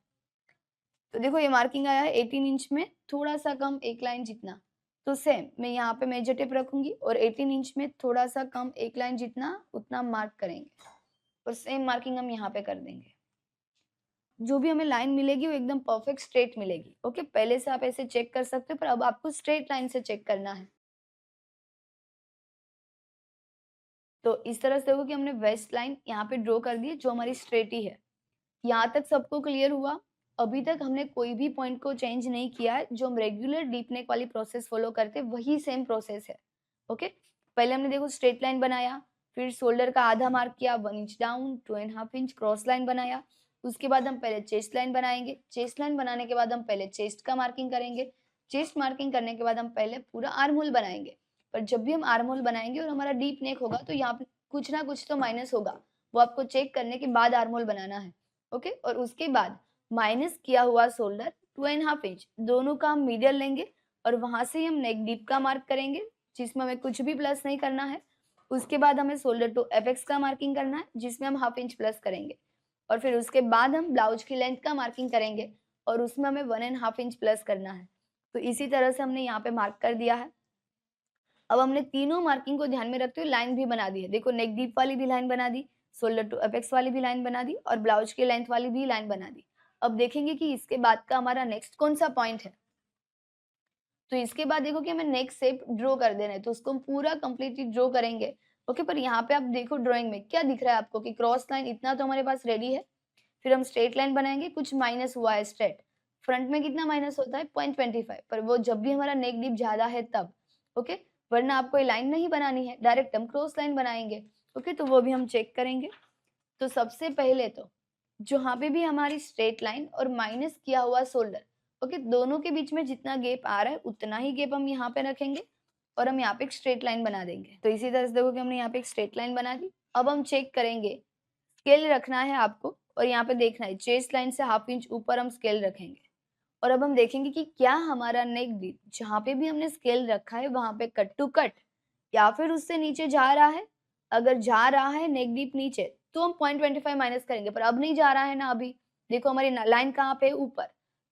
तो देखो ये मार्किंग आया है 18 इंच में थोड़ा सा कम, एक लाइन जितना। तो सेम मैं यहाँ पे मेजर टेप रखूंगी और 18 इंच में थोड़ा सा कम, एक लाइन जितना, उतना मार्क करेंगे और सेम मार्किंग हम यहाँ पे कर देंगे। जो भी हमें लाइन मिलेगी वो एकदम परफेक्ट स्ट्रेट मिलेगी। ओके, पहले से आप ऐसे चेक कर सकते हो, पर अब आपको स्ट्रेट लाइन से चेक करना है। तो इस तरह से होगा कि हमने वेस्ट लाइन यहाँ पे ड्रॉ कर दी है जो हमारी स्ट्रेट ही है। यहाँ तक सबको क्लियर हुआ? अभी तक हमने कोई भी पॉइंट को चेंज नहीं किया है। जो हम रेगुलर डीप नेक वाली प्रोसेस फॉलो करते हैं वही सेम प्रोसेस है। ओके, पहले हमने देखो स्ट्रेट लाइन बनाया, फिर शोल्डर का आधा मार्क किया 1 inch down, 2.5 inch cross line बनाया। उसके बाद हम पहले चेस्ट लाइन बनाएंगे। चेस्ट लाइन बनाने के बाद हम पहले चेस्ट का मार्किंग करेंगे। चेस्ट मार्किंग करने के बाद हम पहले पूरा आर्म होल बनाएंगे। पर जब भी हम आर्म होल बनाएंगे और हमारा डीप नेक होगा तो यहाँ पे कुछ ना कुछ तो माइनस होगा, वो आपको चेक करने के बाद आर्म होल बनाना है। ओके, और उसके बाद माइनस किया हुआ शोल्डर 2.5 इंच, दोनों का हम मीडियल लेंगे और वहां से हम नेक डीप का मार्क करेंगे, जिसमें हमें कुछ भी प्लस नहीं करना है। उसके बाद हमें शोल्डर टू एपेक्स का मार्किंग करना है, जिसमें हम 1/2 इंच प्लस करेंगे। और फिर उसके बाद हम ब्लाउज की लेंथ का मार्किंग करेंगे और उसमें हमें 1.5 इंच प्लस करना है। तो इसी तरह से हमने यहाँ पे मार्क कर दिया है। अब हमने तीनों मार्किंग को ध्यान में रखते हुए लाइन भी बना दी है। देखो नेक डीप वाली भी लाइन बना दी, शोल्डर टू एपेक्स वाली भी लाइन बना दी और ब्लाउज की लेंथ वाली भी लाइन बना दी। अब देखेंगे कि इसके बाद का हमारा नेक्स्ट कौन सा पॉइंट है। तो इसके बाद देखो कि हमें नेक शेप ड्रॉ कर देना है, तो उसको हम पूरा कंप्लीटली ड्रॉ करेंगे। ओके, पर यहाँ पे आप देखो ड्राइंग में क्या दिख रहा है आपको कि क्रॉस लाइन इतना तो हमारे पास रेडी है। फिर हम स्ट्रेट लाइन बनाएंगे, कुछ माइनस हुआ है स्ट्रेट। फ्रंट में कितना माइनस होता है 0.25, पर वो जब भी हमारा नेक डीप ज्यादा है तब। ओके, वरना आपको ये लाइन नहीं बनानी है, डायरेक्ट हम क्रॉस लाइन बनाएंगे। ओके, तो वो भी हम चेक करेंगे। तो सबसे पहले तो जहाँ पे भी हमारी स्ट्रेट लाइन और माइनस किया हुआ शोल्डर ओके, दोनों के बीच में जितना गैप आ रहा है उतना ही गैप हम यहाँ पे रखेंगे और हम यहाँ पे एक स्ट्रेट लाइन बना देंगे। तो इसी तरह से देखो कि हमने यहाँ पे एक स्ट्रेट लाइन बना दी। अब हम चेक करेंगे, स्केल रखना है आपको और यहाँ पे देखना है चेस्ट लाइन से 1/2 इंच ऊपर हम स्केल रखेंगे और अब हम देखेंगे कि क्या हमारा नेक डीप जहाँ पे भी हमने स्केल रखा है वहां पे कट टू कट या फिर उससे नीचे जा रहा है। अगर जा रहा है नेक डीप नीचे तो हम 0.25 माइनस करेंगे, पर अब नहीं जा रहा है ना। अभी देखो हमारी लाइन कहाँ पे ऊपर,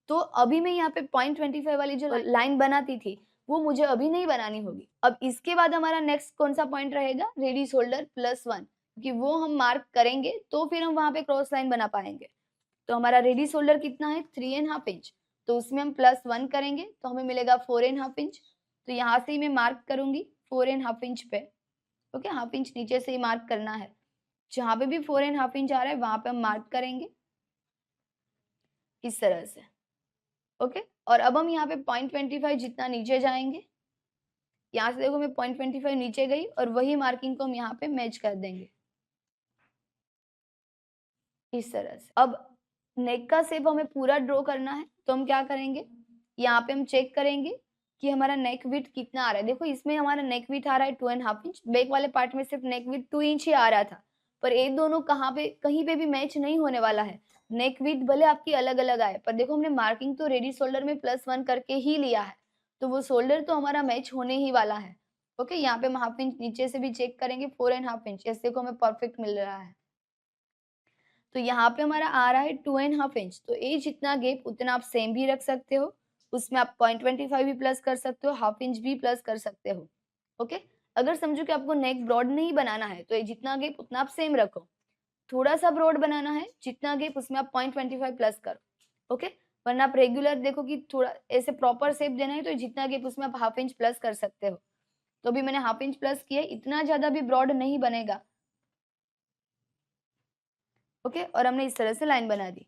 तो अभी मैं यहाँ पे 0.25 वाली जो लाइन बनाती थी वो मुझे अभी नहीं बनानी होगी। अब इसके बाद हमारा नेक्स्ट कौन सा पॉइंट रहेगा, रेडी शोल्डर +1, क्योंकि वो हम मार्क करेंगे तो फिर हम वहां पे क्रॉस लाइन बना पाएंगे। तो हमारा रेडी शोल्डर कितना है 3.5 इंच, तो उसमें हम +1 करेंगे तो हमें मिलेगा 4.5 इंच। तो यहाँ से ही मैं मार्क करूंगी 4.5 इंच पे। ओके, 1/2 इंच नीचे से ही मार्क करना है, जहां पे भी 4.5 इंच आ रहा है वहां पे हम मार्क करेंगे इस तरह से। ओके, और अब हम यहाँ पे 0.25 जितना नीचे जाएंगे, यहाँ से देखो मैं 0.25 नीचे गई और वही मार्किंग को हम यहाँ पे मैच कर देंगे इस तरह से। अब नेक का शेप हमें पूरा ड्रॉ करना है तो हम क्या करेंगे, यहाँ पे हम चेक करेंगे कि हमारा नेक विड्थ कितना आ रहा है। देखो इसमें हमारा नेक विड्थ आ रहा है 2.5 इंच, बैक वाले पार्ट में सिर्फ नेक विड्थ 2 इंच ही आ रहा था, पर ये दोनों कहाँ पे कहीं पे भी मैच नहीं होने वाला है। नेक विड्थ भले आपकी अलग अलग आए, पर देखो हमने मार्किंग तो रेडी शोल्डर में +1 करके ही लिया है, तो वो शोल्डर तो हमारा मैच होने ही वाला है। ओके, यहाँ पे हम 1/2 इंच नीचे से भी चेक करेंगे 4.5 इंच, ऐसे को हमें परफेक्ट मिल रहा है। तो यहाँ पे हमारा आ रहा है 2.5 इंच, तो ये जितना गैप उतना आप सेम भी रख सकते हो, उसमें आप 0.25 भी प्लस कर सकते हो, 1/2 इंच भी प्लस कर सकते हो। ओके, अगर समझो कि आपको नेक ब्रॉड नहीं बनाना है तो ये जितना गैप उतना आप सेम रखो, थोड़ा सा ब्रॉड बनाना है जितना गैप उसमें आप 0.25 प्लस करो। ओके, वरना आप रेगुलर देखो कि थोड़ा ऐसे प्रॉपर शेप देना है तो जितना गैप उसमें आप 1/2 इंच प्लस कर सकते हो। तो अभी मैंने 1/2 इंच प्लस किया, इतना ज्यादा भी ब्रॉड नहीं बनेगा। ओके, और हमने इस तरह से लाइन बना दी।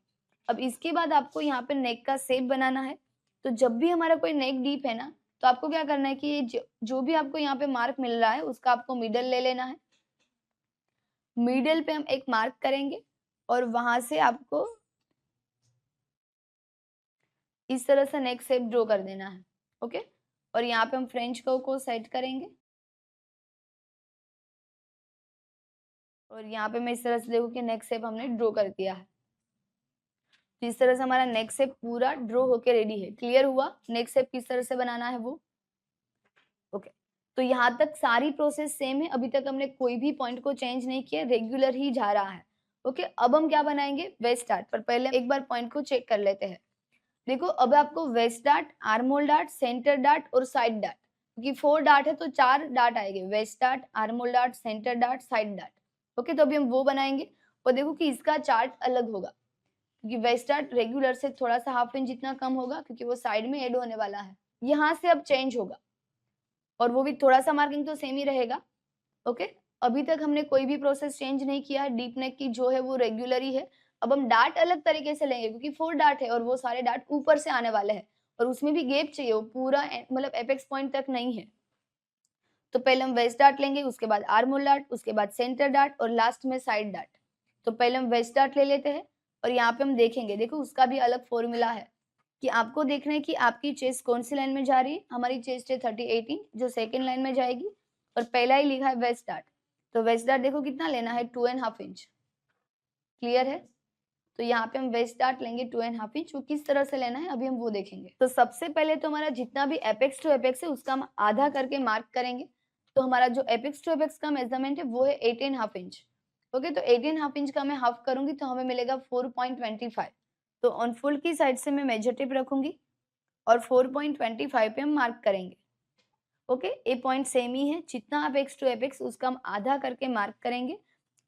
अब इसके बाद आपको यहाँ पे नेक का शेप बनाना है, तो जब भी हमारा कोई नेक डीप है ना, तो आपको क्या करना है कि ये जो भी आपको यहाँ पे मार्क मिल रहा है उसका आपको मिडल ले लेना है। मिडल पे हम एक मार्क करेंगे और वहां से आपको इस तरह से नेक शेप ड्रॉ कर देना है। ओके, और यहाँ पे हम फ्रेंच कर्व को सेट करेंगे और यहाँ पे मैं इस तरह से देखो कि नेक शेप हमने ड्रॉ कर दिया है। तो इस तरह से हमारा नेक शेप पूरा ड्रॉ होके रेडी है। क्लियर हुआ नेक शेप किस तरह से बनाना है वो? ओके, तो यहाँ तक सारी प्रोसेस सेम है, अभी तक हमने कोई भी पॉइंट को चेंज नहीं किया, रेगुलर ही जा रहा है। ओके, अब हम क्या बनाएंगे, वेस्ट डार्ट, पर पहले एक बार पॉइंट को चेक कर लेते हैं। देखो अब आपको waist dart, armhole dart, centre dart और साइड डार्ट, क्योंकि 4 डार्ट है तो 4 डार्ट आएंगे, waist dart, armhole dart, centre dart, side dart. Okay, तो अभी हम वो बनाएंगे और देखो कि इसका चार्ट अलग होगा, क्योंकि वेस्ट डार्ट रेगुलर से थोड़ा सा 1/2 इंच जितना कम होगा, क्योंकि वो साइड में ऐड होने वाला है। यहाँ से अब चेंज होगा और वो भी थोड़ा सा मार्किंग तो सेम ही रहेगा। ओके, अभी तक हमने कोई भी प्रोसेस चेंज नहीं किया है, डीप नेक की जो है वो रेगुलर ही है। अब हम डार्ट अलग तरीके से लेंगे, क्योंकि 4 डार्ट है और वो सारे डार्ट ऊपर से आने वाले हैं और उसमें भी गैप चाहिए, वो पूरा मतलब एपेक्स पॉइंट तक नहीं है। तो पहले हम वेस्ट डार्ट लेंगे, उसके बाद आर्म होल डार्ट, उसके बाद सेंटर डार्ट और लास्ट में साइड डार्ट। तो पहले हम वेस्ट डार्ट ले लेते हैं और यहाँ पे हम देखेंगे, देखो उसका भी अलग फॉर्मूला है कि आपको देखना है कि आपकी चेस्ट कौन सी लाइन में जा रही है। हमारी चेस्ट है 38 इंच जो सेकेंड लाइन में जाएगी और पहला ही लिखा है वेस्ट डार्ट, तो वेस्ट डार्ट देखो कितना लेना है 2.5 इंच। क्लियर है? तो यहाँ पे हम वेस्ट डार्ट लेंगे 2.5 इंच, वो किस तरह से लेना है अभी हम वो देखेंगे। तो सबसे पहले तो हमारा जितना भी एपेक्स टू एपेक्स है उसका हम आधा करके मार्क करेंगे। तो हमारा जो एपेक्स टू एपेक्स का मेजरमेंट है वो है 8.5 इंच। ओके, तो 8.5 इंच का मैं हाफ करूंगी तो हमें मिलेगा 4.25। तो ऑन फुल की साइड से मैं मेजर टेप रखूंगी और 4.25 पे हम मार्क करेंगे। ओके, ये पॉइंट सेम ही है, जितना एपेक्स टू एपेक्स उसका हम आधा करके मार्क करेंगे।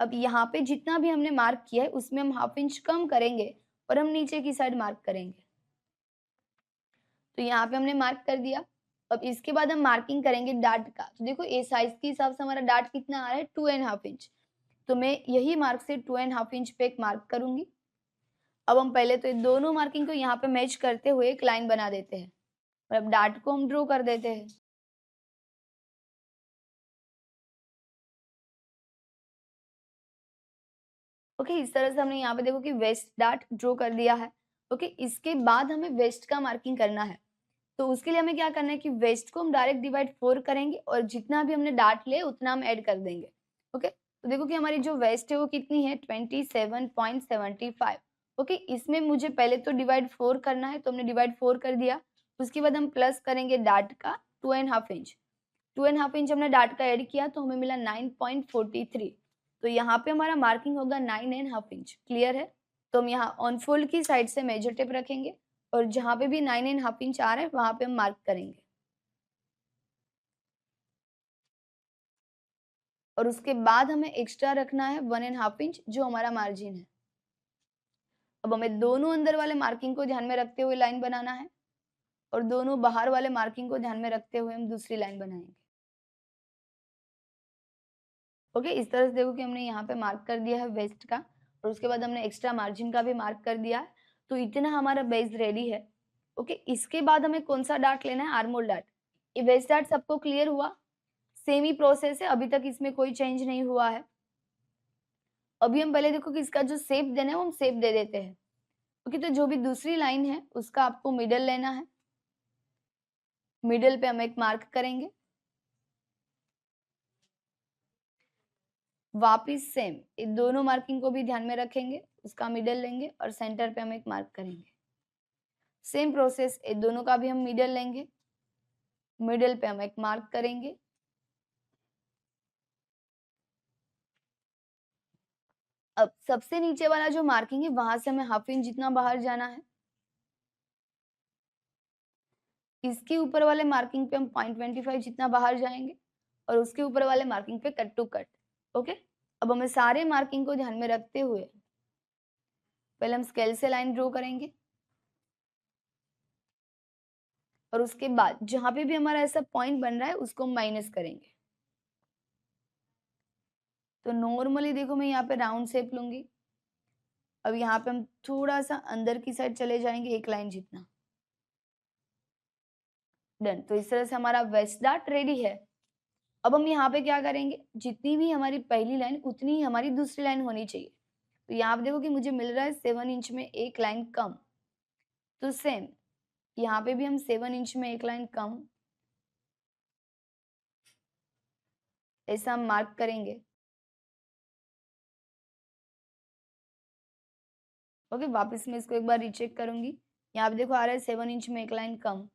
अब यहाँ पे जितना भी हमने मार्क किया है उसमें हम 1/2 इंच कम करेंगे और हम नीचे की साइड मार्क करेंगे। तो यहाँ पे हमने मार्क कर दिया। अब इसके बाद हम मार्किंग करेंगे डार्ट का। तो देखो ए साइज के हिसाब से हमारा डार्ट कितना आ रहा है 2.5 इंच, तो मैं यही मार्क से 2.5 इंच पे एक मार्क करूंगी। अब हम पहले तो दोनों मार्किंग को यहाँ पे मैच करते हुए एक लाइन बना देते हैं और अब डार्ट को हम ड्रॉ कर देते हैं। ओके, इस तरह से हमने यहाँ पे देखो कि वेस्ट डार्ट ड्रॉ कर दिया है। ओके, इसके बाद हमें वेस्ट का मार्किंग करना है। तो उसके लिए हमें क्या करना है कि वेस्ट को हम डायरेक्ट डिवाइड 4 करेंगे और जितना भी हमने डार्ट ले उतना हम ऐड कर देंगे। ओके, तो देखो कि हमारी जो वेस्ट है वो कितनी है 27.75। ओके, इसमें मुझे पहले तो डिवाइड 4 करना है, तो हमने डिवाइड 4 कर दिया। उसके बाद हम प्लस करेंगे डार्ट का 2.5 इंच। 2.5 इंच हमने डार्ट का ऐड किया तो हमें मिला 9.43। तो यहाँ पे हमारा मार्किंग होगा 9.5 इंच। क्लियर है? तो हम यहाँ ऑन फोल्ड की साइड से मेजर टेप रखेंगे और जहाँ पे भी 9.5 इंच आ रहा है वहां पे हम मार्क करेंगे। और उसके बाद हमें एक्स्ट्रा रखना है 1.5 इंच जो हमारा मार्जिन है। अब हमें दोनों अंदर वाले मार्किंग को ध्यान में रखते हुए लाइन बनाना है और दोनों बाहर वाले मार्किंग को ध्यान में रखते हुए हम दूसरी लाइन बनाएंगे। ओके, इस तरह से देखो कि हमने यहाँ पे मार्क कर दिया है वेस्ट का और उसके बाद हमने एक्स्ट्रा मार्जिन का भी मार्क कर दिया है। तो इतना हमारा बेस रेडी है। ओके, इसके बाद हमें कौन सा डार्ट लेना है? आर्मोल डार्ट। ये वेस्ट डार्ट सबको क्लियर हुआ? सेम ही प्रोसेस है, अभी तक इसमें कोई चेंज नहीं हुआ है। अभी हम पहले देखो कि इसका जो शेप देना है वो हम शेप दे देते हैं। ओके, तो जो भी दूसरी लाइन है उसका आपको मिडल लेना है। मिडल पे हम एक मार्क करेंगे, वापिस सेम ये दोनों मार्किंग को भी ध्यान में रखेंगे, उसका मिडल लेंगे और सेंटर पे हम एक मार्क करेंगे। सेम प्रोसेस ये दोनों का भी हम मिडल लेंगे, मिडल पे हम एक मार्क करेंगे, अब सबसे नीचे वाला जो मार्किंग है वहां से हमें 1/2 इंच जितना बाहर जाना है। इसके ऊपर वाले मार्किंग पे हम 0.25 जितना बाहर जाएंगे और उसके ऊपर वाले मार्किंग पे कट टू कट। ओके, अब हमें सारे मार्किंग को ध्यान में रखते हुए पहले हम स्केल से लाइन ड्रॉ करेंगे और उसके बाद जहां पे भी हमारा ऐसा पॉइंट बन रहा है उसको हम माइनस करेंगे। तो नॉर्मली देखो मैं यहाँ पे राउंड शेप लूंगी। अब यहाँ पे हम थोड़ा सा अंदर की साइड चले जाएंगे एक लाइन जितना। डन। तो इस तरह से हमारा वेस्ट डार्ट रेडी है। अब हम यहाँ पे क्या करेंगे, जितनी भी हमारी पहली लाइन उतनी ही हमारी दूसरी लाइन होनी चाहिए। तो यहाँ पे देखो कि मुझे मिल रहा है 7 इंच में एक लाइन कम, तो सेम यहाँ पे भी हम 7 इंच में एक लाइन कम ऐसा हम मार्क करेंगे। ओके, वापस मैं इसको एक बार रीचेक करूंगी। यहाँ पे देखो आ रहा है 7 इंच में एक लाइन कम।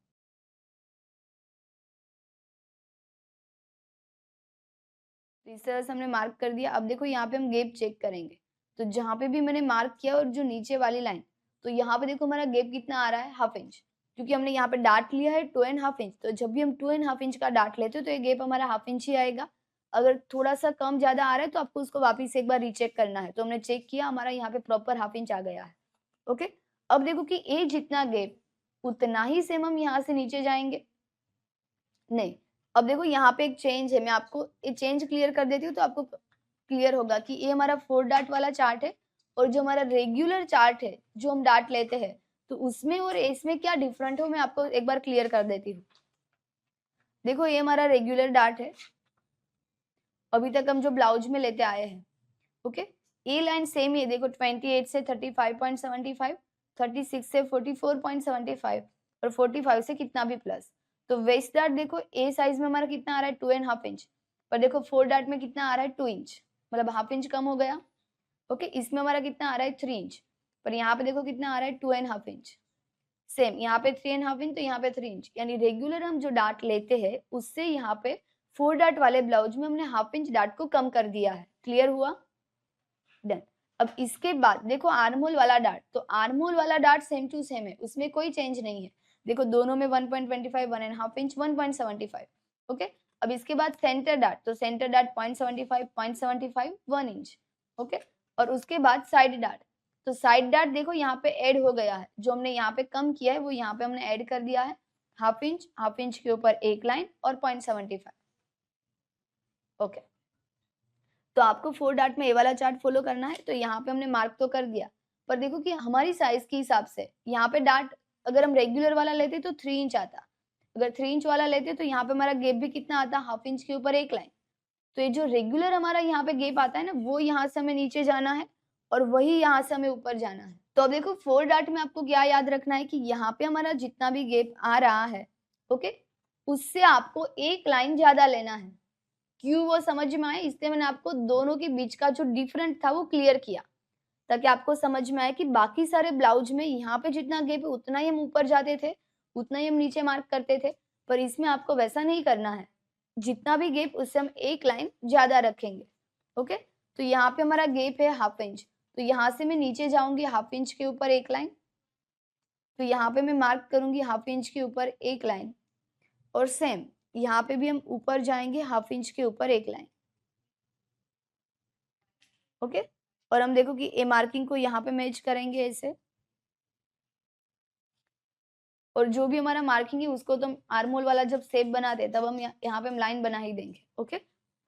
तो इस तरह से हमने मार्क कर दिया। अब देखो यहाँ पे हम गैप चेक करेंगे। तो जहाँ पे भी मैंने मार्क किया और जो नीचे वाली लाइन, तो यहाँ पे देखो हमारा गैप कितना आ रहा है 1/2 इंच, क्योंकि हमने यहाँ पे डार्ट लिया है 2.5 इंच। तो जब भी हम 2.5 इंच का डार्ट लेते हो तो ये गैप हमारा 1/2 इंच ही आएगा। अगर थोड़ा सा कम ज्यादा आ रहा है तो आपको उसको वापिस एक बार रीचेक करना है। तो हमने चेक किया, हमारा यहाँ पे प्रॉपर 1/2 इंच आ गया है। ओके, अब देखो कि ए जितना गैप उतना ही सेम हम यहाँ से नीचे जाएंगे। नहीं, अब देखो यहाँ पे एक चेंज है, मैं आपको ये चेंज क्लियर कर देती हूँ तो आपको क्लियर होगा कि ये हमारा 4 डार्ट वाला चार्ट है और जो हमारा रेगुलर चार्ट है जो हम डार्ट लेते हैं तो उसमें और इसमें क्या डिफरेंट है मैं आपको एक बार क्लियर कर देती हूँ। देखो ये हमारा रेगुलर डार्ट है, अभी तक हम जो ब्लाउज में लेते आए हैं। ओके, ये लाइन सेम ही है, देखो 28 से 35.75, 36 से 44.75 और 45 से कितना भी प्लस। तो वेस्ट डार्ट देखो ए साइज में हमारा कितना आ रहा है 2.5 इंच, पर देखो 4 डार्ट में कितना आ रहा है 2 इंच, मतलब 1/2 इंच कम हो गया। ओके, इसमें हमारा कितना आ रहा है 3 इंच, पर यहाँ पे देखो कितना आ रहा है 2.5 इंच। सेम यहाँ पे 3.5 इंच तो यहाँ पे 3 इंच, यानी रेगुलर हम जो डार्ट लेते हैं उससे यहाँ पे 4 डार्ट वाले ब्लाउज में हमने 1/2 इंच डार्ट को कम कर दिया है। क्लियर हुआ? डन। अब इसके बाद देखो आर्महोल वाला डार्ट, तो आर्महोल वाला डार्ट सेम टू सेम है, उसमें कोई चेंज नहीं है। देखो दोनों में 1.25, 1.5 इंच, 1.75। ओके, अब इसके बाद सेंटर डार्ट, तो सेंटर डार्ट 0.75, 0.75, 1 इंच। ओके, और उसके बाद साइड डार्ट, तो साइड डार्ट देखो यहाँ पे ऐड हो गया है, जो हमने यहाँ पे कम किया है वो यहाँ पे हमने ऐड कर दिया है 1/2 इंच के ऊपर एक लाइन और 0.75। ओके, तो आपको 4 डार्ट में ये वाला चार्ट फॉलो करना है। तो यहाँ पे हमने मार्क तो कर दिया, पर देखो कि हमारी साइज के हिसाब से यहाँ पे डार्ट अगर हम रेगुलर वाला लेते तो 3 इंच आता, अगर 3 इंच वाला लेते तो यहाँ पे हमारा गैप भी कितना आता 1/2 इंच के ऊपर एक लाइन। तो ये जो रेगुलर हमारा यहाँ पे गैप आता है ना वो यहाँ से हमें नीचे जाना है और वही यहाँ से हमें ऊपर जाना है। तो अब देखो 4 डॉट में आपको क्या याद रखना है कि यहाँ पे हमारा जितना भी गैप आ रहा है, ओके, उससे आपको एक लाइन ज्यादा लेना है। क्यों, वो समझ में आए, इसलिए मैंने आपको दोनों के बीच का जो डिफरेंट था वो क्लियर किया, ताकि आपको समझ में आए कि बाकी सारे ब्लाउज में यहाँ पे जितना गैप है उतना ही हम ऊपर जाते थे, उतना ही हम नीचे मार्क करते थे, पर इसमें आपको वैसा नहीं करना है। जितना भी गैप उससे हम एक लाइन ज्यादा रखेंगे। ओके, तो यहाँ पे हमारा गैप है 1/2 इंच, तो यहाँ से मैं नीचे जाऊंगी 1/2 इंच के ऊपर एक लाइन, तो यहाँ पे मैं मार्क करूंगी 1/2 इंच के ऊपर एक लाइन, और सेम यहाँ पे भी हम ऊपर जाएंगे 1/2 इंच के ऊपर एक लाइन। ओके, और हम देखो कि ए मार्किंग को यहाँ पे मैच करेंगे ऐसे, और जो भी हमारा मार्किंग है उसको तो हम आर्मोल वाला जब शेप बनाते हैं तब हम यहाँ पे हम लाइन बना ही देंगे। ओके,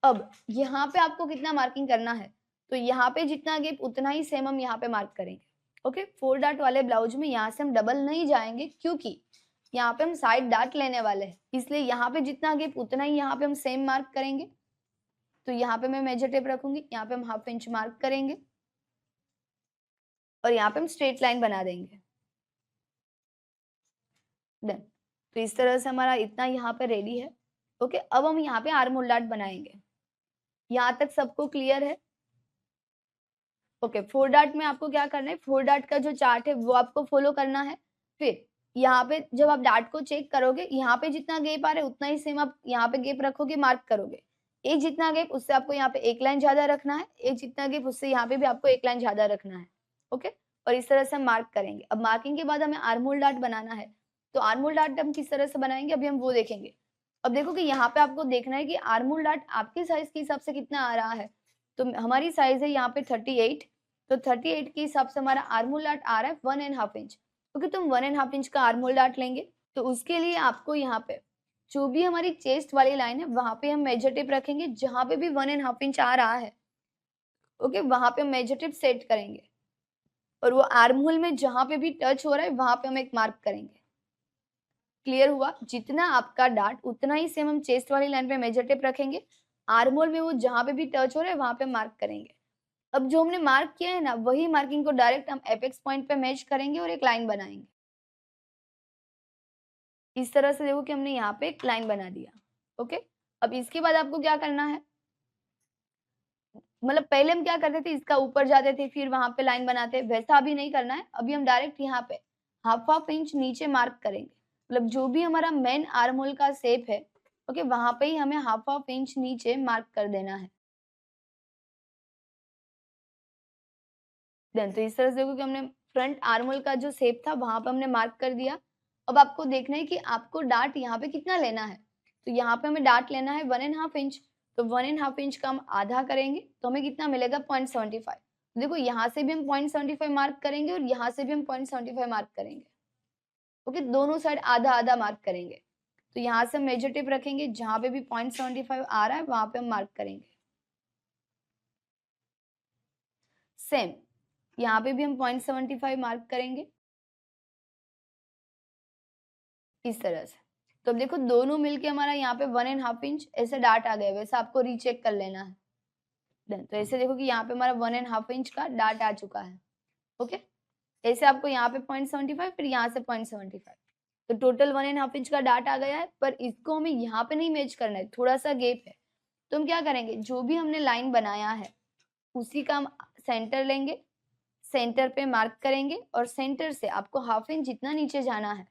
अब यहाँ पे आपको कितना मार्किंग करना है, तो यहाँ पे जितना गैप उतना ही सेम हम यहाँ पे मार्क करेंगे। ओके, 4 डॉट वाले ब्लाउज में यहाँ से हम डबल नहीं जाएंगे, क्योंकि यहाँ पे हम साइड डॉट लेने वाले हैं, इसलिए यहाँ पे जितना गैप उतना ही यहाँ पे हम सेम मार्क करेंगे। तो यहाँ पे मैं मेजर टेप रखूंगी, यहाँ पे हम 1/2 इंच मार्क करेंगे, और यहाँ पे हम स्ट्रेट लाइन बना देंगे। डन, तो इस तरह से हमारा इतना यहाँ पे रेडी है। ओके, अब हम यहाँ पे आर्महोल डॉट बनाएंगे। यहाँ तक सबको क्लियर है? ओके, 4 डॉट में आपको क्या करना है, 4 डॉट का जो चार्ट है वो आपको फॉलो करना है। फिर यहाँ पे जब आप डॉट को चेक करोगे, यहाँ पे जितना गैप आ रहा है उतना ही सेम आप यहाँ पे गैप रखोगे, मार्क करोगे। एक जितना गैप उससे आपको यहाँ पे एक लाइन ज्यादा रखना है, एक जितना गैप उससे यहाँ पे भी आपको एक लाइन ज्यादा रखना है। ओके, और इस तरह से हम मार्क करेंगे। अब मार्किंग के बाद हमें आर्महोल डॉट बनाना है, तो आर्महोल डॉट हम किस तरह से बनाएंगे अभी हम वो देखेंगे। अब देखो कि यहाँ पे आपको देखना है कि आर्महोल डॉट आपके साइज के हिसाब से कितना आ रहा है। तो हमारी साइज है यहाँ पे 38, तो 38 के हिसाब से हमारा आर्महोल डॉट आ रहा है 1.5 इंच, क्योंकि तुम 1.5 इंच का आर्महोल डॉट लेंगे। तो उसके लिए आपको यहाँ पे जो भी हमारी चेस्ट वाली लाइन है वहां पे हम मेजर टेप रखेंगे, जहां पे भी 1.5 इंच आ रहा है, ओके, वहां पे हम मेजर टेप सेट करेंगे, और वो आर्महोल में जहां पे भी टच हो रहा है वहां पे हम एक मार्क करेंगे। क्लियर हुआ? जितना आपका डार्ट उतना ही सेम हम चेस्ट वाली लाइन पे मेजर टेप रखेंगे, आर्महोल में वो जहां पे भी टच हो रहा है वहां पे मार्क करेंगे। अब जो हमने मार्क किया है ना, वही मार्किंग को डायरेक्ट हम एपेक्स पॉइंट पे मैच करेंगे और एक लाइन बनाएंगे। इस तरह से देखो कि हमने यहाँ पे एक लाइन बना दिया। ओके, अब इसके बाद आपको क्या करना है, मतलब पहले हम क्या करते थे, इसका ऊपर जाते थे फिर वहां पे लाइन बनाते, वैसा अभी नहीं करना है। अभी हम डायरेक्ट यहाँ पे 1/2 इंच नीचे मार्क करेंगे, मतलब जो भी हमारा मेन आर्महोल का शेप है, ओके, वहां पे ही हमें 1/2 इंच नीचे मार्क कर देना है। देन तो इस तरह से देखो कि हमने फ्रंट आर्महोल का जो शेप था वहां पे हमने मार्क कर दिया। अब आपको देखना है कि आपको डार्ट यहाँ पे कितना लेना है, तो यहाँ पे हमें डार्ट लेना है 1.5 इंच, तो 1.5 इंच का हम आधा करेंगे तो हमें कितना मिलेगा 0.75। देखो यहाँ से भी हम 0.75 मार्क करेंगे और यहाँ से भी हम 0.75 मार्क करेंगे। ओके, दोनों साइड आधा आधा मार्क करेंगे। तो यहाँ से हम मेजर टेप रखेंगे, जहां पे भी 0.75 आ रहा है वहां पे हम मार्क करेंगे। सेम यहाँ पे भी हम 0.75 मार्क करेंगे इस तरह से। तो अब देखो दोनों मिलके हमारा यहाँ पे 1.5 इंच ऐसे डार्ट आ गया, वैसे आपको रीचेक कर लेना है। देन तो ऐसे देखो कि यहाँ पे हमारा 1.5 इंच का डार्ट आ चुका है। ओके, ऐसे आपको यहाँ पे 0.75 फिर यहाँ से 0.75, तो टोटल 1.5 इंच का डार्ट आ गया है। पर इसको हमें यहाँ पे नहीं मैच करना है, थोड़ा सा गैप है, तो हम क्या करेंगे, जो भी हमने लाइन बनाया है उसी का हम सेंटर लेंगे, सेंटर पे मार्क करेंगे, और सेंटर से आपको 1/2 इंच जितना नीचे जाना है,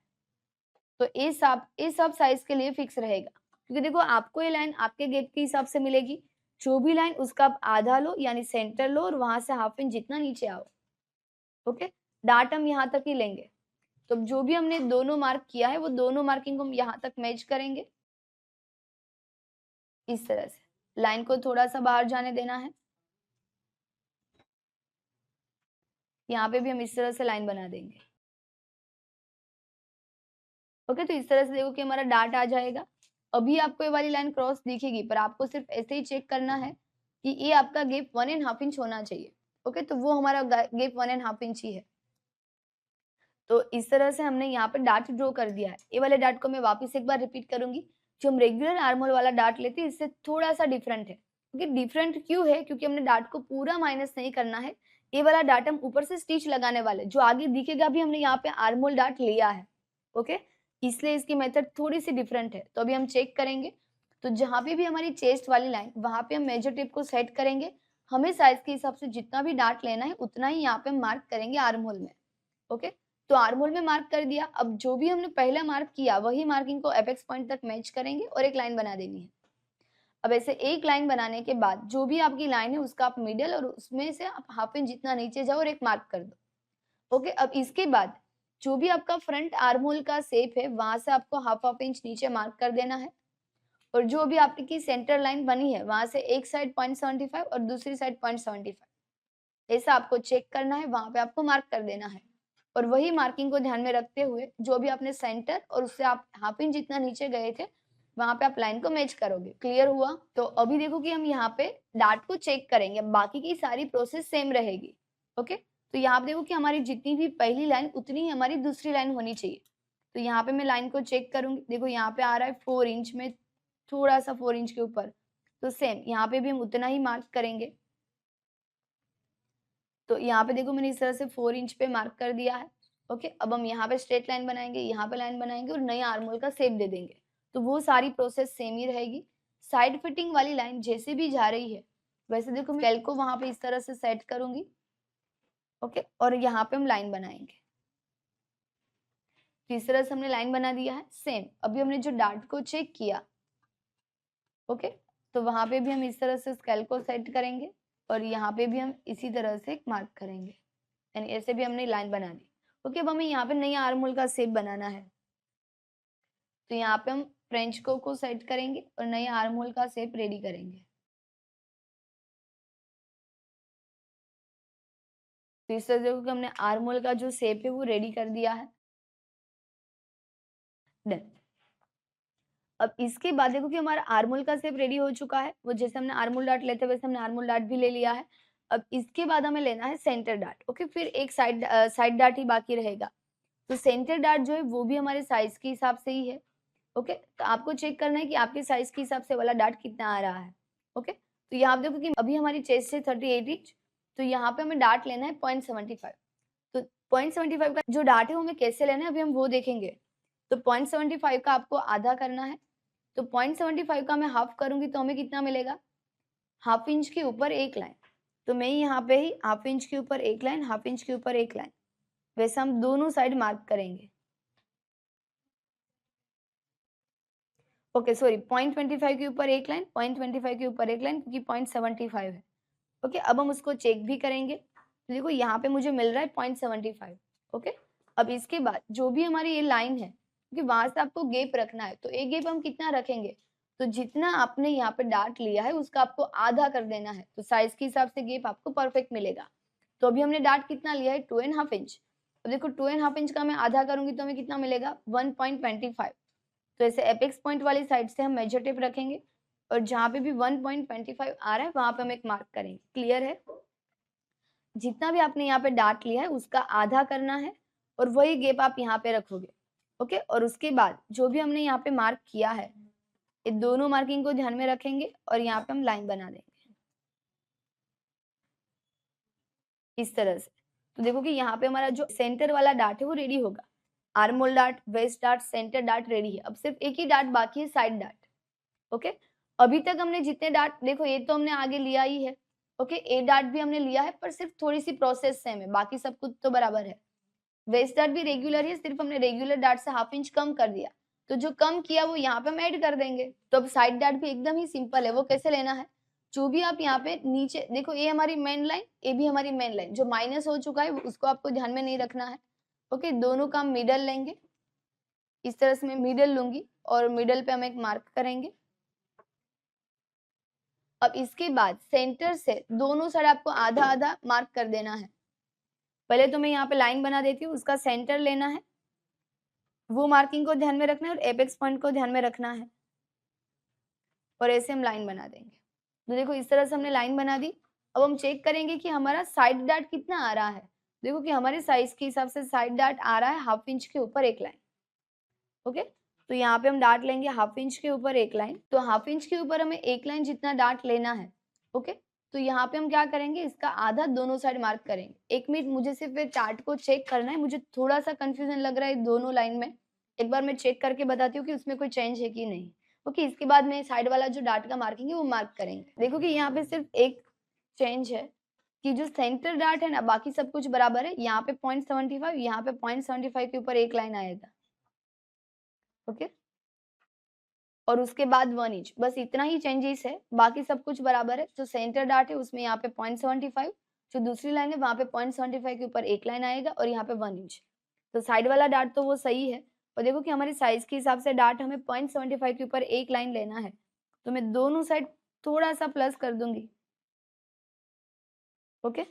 तो ये सब साइज के लिए फिक्स रहेगा। क्योंकि देखो आपको ये लाइन आपके गैप के हिसाब से मिलेगी, जो भी लाइन उसका आप आधा लो यानी सेंटर लो, और वहां से 1/2 इंच जितना नीचे आओ। ओके, डार्ट हम यहाँ तक ही लेंगे। तो जो भी हमने दोनों मार्क किया है वो दोनों मार्किंग को हम यहाँ तक मैच करेंगे इस तरह से। लाइन को थोड़ा सा बाहर जाने देना है, यहाँ पे भी हम इस तरह से लाइन बना देंगे। ओके, तो इस तरह से देखो कि हमारा डार्ट आ जाएगा। अभी आपको ये वाली लाइन क्रॉस दिखेगी, पर आपको सिर्फ ऐसे ही चेक करना है कि ये आपका गैप 1.5 इंच होना चाहिए। ओके, तो वो हमारा गैप 1.5 इंच ही है। तो इस तरह से हमने यहाँ पे डार्ट ड्रॉ कर दिया है। ये वाले डार्ट को मैं वापस एक बार रिपीट करूंगी। जो हम रेगुलर आर्महोल वाला डार्ट लेते हैं इससे थोड़ा सा डिफरेंट है। क्योंकि डिफरेंट क्यों है, क्योंकि हमने डार्ट को पूरा माइनस नहीं करना है, ये वाला डार्ट हम ऊपर से स्टिच लगाने वाले, जो आगे दिखेगा भी हमने यहाँ पे आर्म होल डार्ट लिया है, ओके। इसलिए इसकी मेथड थोड़ी सी डिफरेंट है। तो अभी हम चेक करेंगे, तो जहाँ पे भी हमारी चेस्ट वाली लाइन, वहां पे हम मेजर टेप को सेट करेंगे। हमें साइज के हिसाब से जितना भी डार्ट लेना है उतना ही यहाँ पे मार्क करेंगे आर्म होल में, ओके। तो आर्म होल में मार्क कर दिया। अब जो भी हमने पहले मार्क किया वही मार्किंग को एपेक्स पॉइंट तक मैच करेंगे और एक लाइन बना देनी है। अब ऐसे एक लाइन बनाने के बाद जो भी आपकी लाइन है उसका आप मिडल और उसमें से आप हाफ इंच जितना नीचे जाओ और एक मार्क कर दो, ओके। अब इसके बाद जो भी आपका फ्रंट आर्म होल का शेप है वहां से आपको हाफ इंच नीचे मार्क कर देना है, और जो भी आपकी सेंटर लाइन बनी है वहां से एक साइड 0.75 और दूसरी साइड 0.75 ऐसा आपको चेक करना है, वहां पे आपको मार्क कर देना है। और वही मार्किंग को ध्यान में रखते हुए जो भी आपने सेंटर और उससे आप हाफ इंच जितना नीचे गए थे वहां पे आप लाइन को मैच करोगे। क्लियर हुआ? तो अभी देखो कि हम यहाँ पे डार्ट को चेक करेंगे, बाकी की सारी प्रोसेस सेम रहेगी, ओके। तो यहाँ पे देखो कि हमारी जितनी भी पहली लाइन उतनी ही हमारी दूसरी लाइन होनी चाहिए। तो यहाँ पे मैं लाइन को चेक करूंगी, देखो यहाँ पे आ रहा है 4 इंच में, थोड़ा सा 4 इंच के ऊपर, तो सेम यहाँ पे भी हम उतना ही मार्क करेंगे। तो यहाँ पे देखो मैंने इस तरह से 4 इंच पे मार्क कर दिया है, ओके। अब हम यहाँ पे स्ट्रेट लाइन बनाएंगे, यहाँ पे लाइन बनाएंगे और नए आर्म होल का शेप दे देंगे। तो वो सारी प्रोसेस सेम ही रहेगी। साइड फिटिंग वाली लाइन जैसे भी जा रही है वैसे देखो मैं स्केल को वहां पे इस तरह से सेट करूंगी, ओके। और यहाँ पे हम लाइन बनाएंगे। तो इस तरह से हमने लाइन बना दिया है। सेम अभी हमने जो डार्ट को चेक किया, ओके, तो वहां पे भी हम इस तरह से स्केल को सेट करेंगे और यहाँ पे भी हम इसी तरह से मार्क करेंगे, यानी ऐसे भी हमने लाइन बना दी, ओके। अब हमें यहाँ पे नई आर्म होल का शेप बनाना है। तो यहाँ पे हम फ्रेंच को सेट करेंगे और नए आर्म होल का शेप रेडी करेंगे। तो इस तरह से हमने आर्म होल का जो शेप है वो रेडी कर दिया है। डन। अब इसके बाद देखो कि हमारा आर्म होल का शेप रेडी हो चुका है। वो जैसे हमने आर्म होल डार्ट लेते वैसे हमने आर्म होल डार्ट भी ले लिया है। अब इसके बाद हमें लेना है सेंटर डार्ट, ओके। फिर एक साइड डार्ट ही बाकी रहेगा। तो सेंटर डार्ट जो है वो भी हमारे साइज के हिसाब से ही है, ओके। तो आपको चेक करना है कि आपके साइज के हिसाब से वाला डार्ट कितना आ रहा है, ओके। तो यहाँ पे देखो कि अभी हमारी चेस्ट है 38 इंच, तो यहाँ पे हमें डार्ट लेना है 0.75। तो 0.75 का जो डार्ट है वो हमें कैसे लेना है अभी हम वो देखेंगे। तो 0.75 का आपको आधा करना है। तो 0.75 का मैं हाफ करूंगी तो हमें कितना मिलेगा, हाफ इंच के ऊपर एक लाइन। तो मैं यहाँ पे ही हाफ इंच के ऊपर एक लाइन, हाफ इंच के ऊपर एक लाइन, वैसे हम दोनों साइड मार्क करेंगे, ओके। सॉरी, 0.25 के ऊपर एक लाइन, 0.25 के ऊपर एक लाइन, क्योंकि 0.75 है, ओके। अब हम उसको चेक भी करेंगे। तो देखो यहाँ पे मुझे मिल रहा है 0.75, ओके। अब इसके बाद जो भी हमारी ये लाइन है, क्योंकि वहां से आपको गैप रखना है, तो एक गैप हम कितना रखेंगे, तो जितना आपने यहाँ पे डार्ट लिया है उसका आपको आधा कर देना है। तो साइज के हिसाब से गैप आपको परफेक्ट मिलेगा। तो अभी हमने डार्ट कितना लिया है, 2.5 इंच। अब देखो 2.5 इंच का मैं आधा करूंगी तो हमें कितना मिलेगा, 1.25। तो ऐसे एपेक्स पॉइंट वाली साइड से हम मेजर टेप रखेंगे और जहां पे भी 1.25 आ रहा है वहां पे हम एक मार्क करेंगे। क्लियर है? जितना भी आपने यहाँ पे डार्ट लिया है उसका आधा करना है और वही गैप आप यहाँ पे रखोगे, ओके। और उसके बाद जो भी हमने यहाँ पे मार्क किया है ये दोनों मार्किंग को ध्यान में रखेंगे और यहाँ पे हम लाइन बना देंगे इस तरह से। तो देखो कि यहाँ पे हमारा जो सेंटर वाला डार्ट है वो रेडी होगा। Armhole dart, waist dart, centre dart ready है। अब सिर्फ एक ही डार्ट बाकी है, साइड डार्ट, ओके। अभी तक हमने जितने डार्ट, देखो ये तो हमने आगे लिया ही है, ओके। ए डार्ट भी हमने लिया है पर सिर्फ थोड़ी सी प्रोसेस सेम है, बाकी सब कुछ तो बराबर है। वेस्ट डार्ट भी रेगुलर है, सिर्फ हमने रेगुलर डार्ट से हाफ इंच कम कर दिया। तो जो कम किया वो यहाँ पे हम ऐड कर देंगे। तो अब साइड डार्ट भी एकदम ही सिंपल है। वो कैसे लेना है, जो भी आप यहाँ पे नीचे देखो, ये हमारी मेन लाइन, ये भी हमारी मेन लाइन, जो माइनस हो चुका है उसको आपको ध्यान में नहीं रखना है, ओके। दोनों का मिडल लेंगे, इस तरह से मैं मिडल लूंगी और मिडल पे हम एक मार्क करेंगे। अब इसके बाद सेंटर से दोनों साइड आपको आधा आधा मार्क कर देना है। पहले तो मैं यहाँ पे लाइन बना देती हूँ, उसका सेंटर लेना है, वो मार्किंग को ध्यान में रखना है और एपेक्स पॉइंट को ध्यान में रखना है और ऐसे हम लाइन बना देंगे। तो देखो इस तरह से हमने लाइन बना दी। अब हम चेक करेंगे कि हमारा साइड डार्ट कितना आ रहा है। देखो कि हमारे साइज के हिसाब से साइड डार्ट आ रहा है हाफ इंच के ऊपर एक लाइन, ओके। तो यहाँ पे हम डार्ट लेंगे हाफ इंच के ऊपर एक लाइन। तो हाफ इंच के ऊपर हमें एक लाइन जितना डार्ट लेना है, ओके। तो यहाँ पे हम क्या करेंगे, इसका आधा दोनों साइड मार्क करेंगे। 1 मिनट मुझे सिर्फ चार्ट को चेक करना है, मुझे थोड़ा सा कंफ्यूजन लग रहा है दोनों लाइन में। एक बार मैं चेक करके बताती हूँ कि उसमें कोई चेंज है कि नहीं। ओके, इसके बाद में साइड वाला जो डार्ट का मार्किंग है वो मार्क करेंगे। देखो कि यहाँ पे सिर्फ एक चेंज है कि जो सेंटर डार्ट है ना, बाकी सब कुछ बराबर है। यहाँ पे 0.75, यहाँ पे 0.75 के ऊपर एक लाइन आएगा। ओके, और उसके बाद 1 इंच, बस इतना ही चेंजेस है, बाकी सब कुछ बराबर है। जो सेंटर डार्ट है उसमें यहाँ पे 0.75, जो दूसरी लाइन है वहाँ पे 0.75 के ऊपर एक लाइन आएगा और यहाँ पे 1 इंच। तो साइड वाला डार्ट तो वो सही है, और देखो कि हमारे साइज के हिसाब से डार्ट हमें 0.75 के ऊपर एक लाइन लेना है, तो मैं दोनों साइड थोड़ा सा प्लस कर दूंगी। ओके,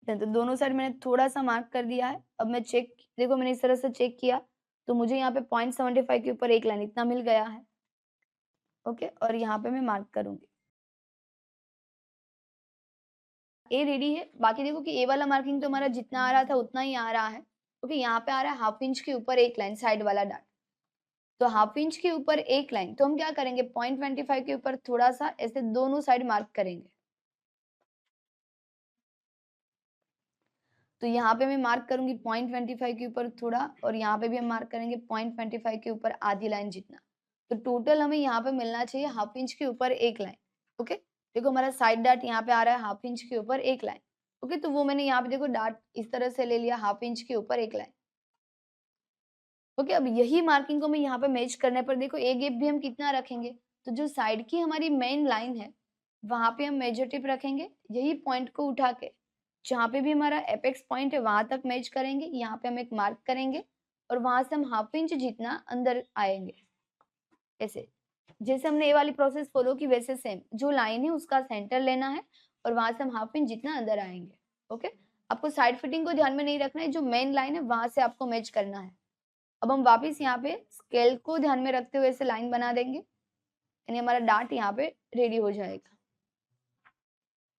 तो दोनों साइड मैंने थोड़ा सा मार्क कर दिया है। अब मैं चेक, देखो मैंने इस तरह से चेक किया तो मुझे यहाँ पे 0.75 के ऊपर एक लाइन इतना मिल गया है। ओके, और यहाँ पे मैं मार्क करूंगी। ए रेडी है। बाकी देखो कि ए वाला मार्किंग तो हमारा जितना आ रहा था उतना ही आ रहा है। ओके, यहाँ पे आ रहा है 1/2 इंच के ऊपर एक लाइन साइड वाला डार्ट। तो 1/2 इंच के ऊपर एक लाइन, तो हम क्या करेंगे, 0.25 के ऊपर थोड़ा सा ऐसे दोनों साइड मार्क करेंगे। तो यहाँ पे मैं मार्क करूंगी 0.25 के ऊपर थोड़ा, और यहाँ पे भी हम मार्क करेंगे 0.25 के ऊपर आधी लाइन जितना। तो टोटल हमें यहाँ पे मिलना चाहिए 1/2 इंच के ऊपर एक लाइन। ओके, देखो हमारा साइड डार्ट यहाँ पे आ रहा है 1/2 इंच के ऊपर एक लाइन। ओके, तो वो मैंने यहाँ पे देखो डार्ट इस तरह से ले लिया 1/2 इंच के ऊपर एक लाइन। ओके, अब यही मार्किंग को मैं यहाँ पे मैच करने पर देखो ए गैप भी हम कितना रखेंगे, तो जो साइड की हमारी मेन लाइन है वहां पे हम मेजर टिप रखेंगे, यही पॉइंट को उठा के जहाँ पे भी हमारा एपेक्स पॉइंट है वहां तक मैच करेंगे। यहाँ पे हम एक मार्क करेंगे और वहां से हम 1/2 इंच जितना अंदर आएंगे। ऐसे जैसे हमने ये वाली प्रोसेस फॉलो की वैसे सेम जो लाइन है उसका सेंटर लेना है और वहां से हम 1/2 इंच जितना अंदर आएंगे। ओके, आपको साइड फिटिंग को ध्यान में नहीं रखना है, जो मेन लाइन है वहां से आपको मैच करना है। अब हम वापस यहाँ पे स्केल को ध्यान में रखते हुए ऐसे लाइन बना देंगे, यानी हमारा डार्ट यहाँ पे रेडी हो जाएगा।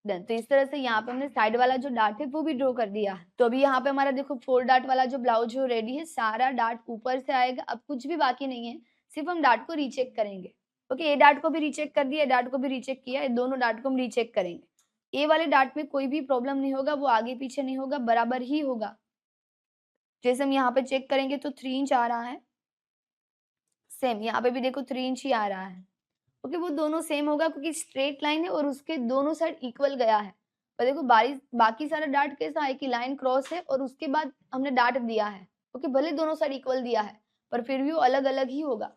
डन। तो इस तरह से यहाँ पे हमने साइड वाला जो डार्ट है वो भी ड्रॉ कर दिया है। तो अभी यहाँ पे हमारा देखो 4 डार्ट वाला जो ब्लाउज जो रेडी है, सारा डार्ट ऊपर से आएगा। अब कुछ भी बाकी नहीं है, सिर्फ हम डार्ट को रीचेक करेंगे। ओके, ये डार्ट को भी रीचेक कर दिया, डार्ट को भी रीचेक किया, ये दोनों डार्ट को हम रीचेक करेंगे। ए वाले डार्ट में कोई भी प्रॉब्लम नहीं होगा, वो आगे पीछे नहीं होगा, बराबर ही होगा। जैसे हम यहाँ पे चेक करेंगे तो 3 इंच आ रहा है, सेम यहाँ पे भी देखो 3 इंच ही आ रहा है। ओके, वो दोनों सेम होगा क्योंकि स्ट्रेट लाइन है और उसके दोनों साइड इक्वल गया है। पर देखो बाकी सारा डार्ट कैसा है कि लाइन क्रॉस है और उसके बाद हमने डार्ट दिया है। ओके, भले दोनों साइड इक्वल दिया है पर फिर भी वो अलग अलग ही होगा।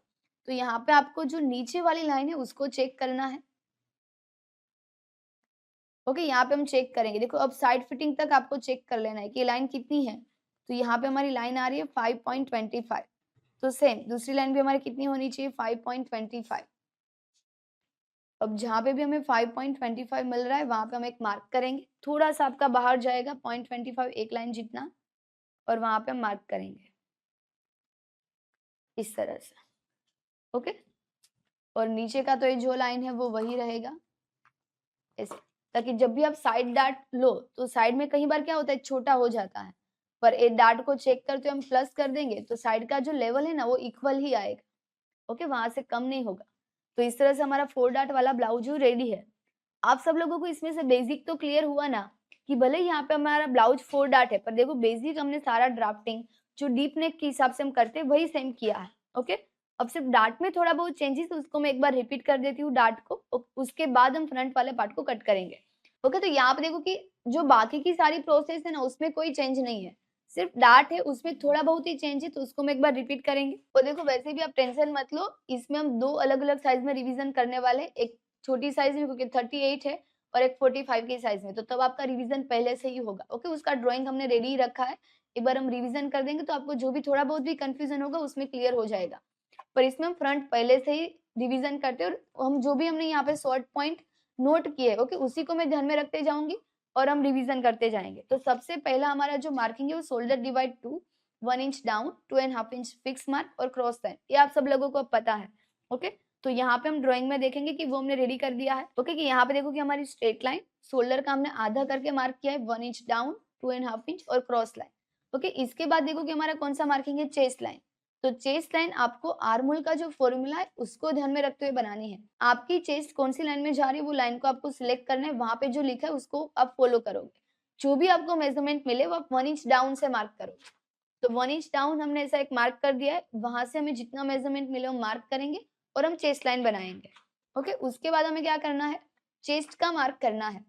तो यहाँ पे आपको जो नीचे वाली लाइन है उसको चेक करना है। ओके, यहाँ पे हम चेक करेंगे। देखो अब साइड फिटिंग तक आपको चेक कर लेना है कि लाइन कितनी है। तो यहाँ पे हमारी लाइन आ रही है 5.25। तो सेम दूसरी लाइन भी हमारी कितनी होनी चाहिए, 5.25। अब जहाँ पे भी हमें 5.25 मिल रहा है वहां पे हम एक मार्क करेंगे, थोड़ा सा आपका बाहर जाएगा 0.25 एक लाइन जितना, और वहां पे हम मार्क करेंगे इस तरह से। ओके, और नीचे का तो ये जो लाइन है वो वही रहेगा ऐसे, ताकि जब भी आप साइड डार्ट लो तो साइड में कई बार क्या होता है छोटा हो जाता है, पर एक डार्ट को चेक करते हम प्लस कर देंगे तो साइड का जो लेवल है ना वो इक्वल ही आएगा। ओके, वहां से कम नहीं होगा। तो इस तरह से हमारा 4 डार्ट वाला ब्लाउज रेडी है। आप सब लोगों को इसमें से बेसिक तो क्लियर हुआ ना, कि भले यहाँ पे हमारा ब्लाउज 4 डार्ट है पर देखो बेसिक हमने सारा ड्राफ्टिंग जो डीप नेक के हिसाब से हम करते हैं वही सेम किया है। ओके, अब सिर्फ डार्ट में थोड़ा बहुत चेंजेस, उसको मैं एक बार रिपीट कर देती हूँ डार्ट को, उसके बाद हम फ्रंट वाले पार्ट को कट करेंगे। ओके, तो यहाँ पे देखो कि जो बाकी की सारी प्रोसेस है ना उसमें कोई चेंज नहीं है, सिर्फ डार्ट है उसमें थोड़ा बहुत ही चेंज है, तो उसको मैं एक बार रिपीट करेंगे। और देखो वैसे भी आप टेंशन मत लो, इसमें हम 2 अलग अलग साइज में रिवीजन करने वाले, एक छोटी साइज में क्योंकि 38 है और एक 45 की साइज में, तो तब आपका रिवीजन पहले से ही होगा। ओके, उसका ड्राइंग हमने रेडी रखा है, एक बार हम रिवीजन कर देंगे तो आपको जो भी थोड़ा बहुत भी कंफ्यूजन होगा उसमें क्लियर हो जाएगा। पर इसमें हम फ्रंट पहले से ही रिवीजन करते हैं और हम जो भी हमने यहाँ पे शॉर्ट पॉइंट नोट किए, ओके, उसी को मैं ध्यान में रखते जाऊंगी और हम रिवीजन करते जाएंगे। तो सबसे पहला हमारा जो मार्किंग है वो shoulder divide 2, 1 inch down, 2.5 inch fix mark और क्रॉस लाइन, ये आप सब लोगों को पता है। ओके, तो यहाँ पे हम ड्राइंग में देखेंगे कि वो हमने रेडी कर दिया है। ओके, कि यहाँ पे देखो कि हमारी स्ट्रेट लाइन शोल्डर का हमने आधा करके मार्क किया है, 1 इंच डाउन, 2.5 इंच और क्रॉस लाइन। ओके, इसके बाद देखो कि हमारा कौन सा मार्किंग है, चेस्ट लाइन। तो चेस्ट लाइन आपको आर्म होल का जो फॉर्मूला है उसको ध्यान में रखते हुए बनानी है। आपकी चेस्ट कौन सी लाइन में जा रही है वो लाइन को आपको सिलेक्ट करना है, वहां पे जो लिखा है उसको आप फॉलो करोगे। जो भी आपको मेजरमेंट मिले वो आप 1 इंच डाउन से मार्क करोगे। तो 1 इंच डाउन हमने ऐसा एक मार्क कर दिया है, वहां से हमें जितना मेजरमेंट मिले वो मार्क करेंगे और हम चेस्ट लाइन बनाएंगे। ओके, उसके बाद हमें क्या करना है, चेस्ट का मार्क करना है।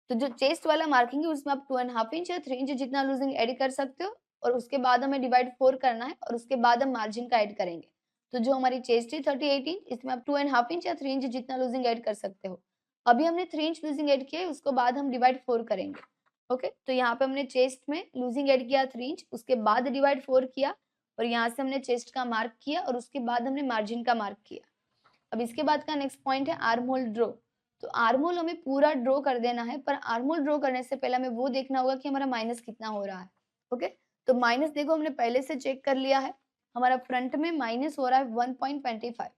तो जो चेस्ट वाला मार्किंग है उसमें आप 2.5 इंच या 3 इंच जितना लूजिंग ऐड कर सकते हो, और उसके बाद हमें डिवाइड 4 करना है और उसके बाद हम मार्जिन का ऐड करेंगे। तो जो हमारी चेस्ट है 38 इंच, इसमें आप 2.5 इंच या 3 इंच जितना लूजिंग ऐड कर सकते हो। अभी हमने 3 इंच लूजिंग ऐड किया है, उसको बाद हम डिवाइड 4 करेंगे। ओके, तो यहाँ पे हमने चेस्ट में लूजिंग ऐड किया 3 इंच, उसके बाद डिवाइड 4 किया और यहाँ से हमने चेस्ट का मार्क किया और उसके बाद हमने मार्जिन का मार्क किया। अब इसके बाद का नेक्स्ट पॉइंट है आर्म होल ड्रॉ। तो आर्म होल हमें पूरा ड्रॉ कर देना है, पर आर्म होल ड्रॉ करने से पहले हमें वो देखना होगा कि हमारा माइनस कितना हो रहा है। ओके, तो माइनस देखो हमने पहले से चेक कर लिया है, हमारा फ्रंट में माइनस हो रहा है 1.25।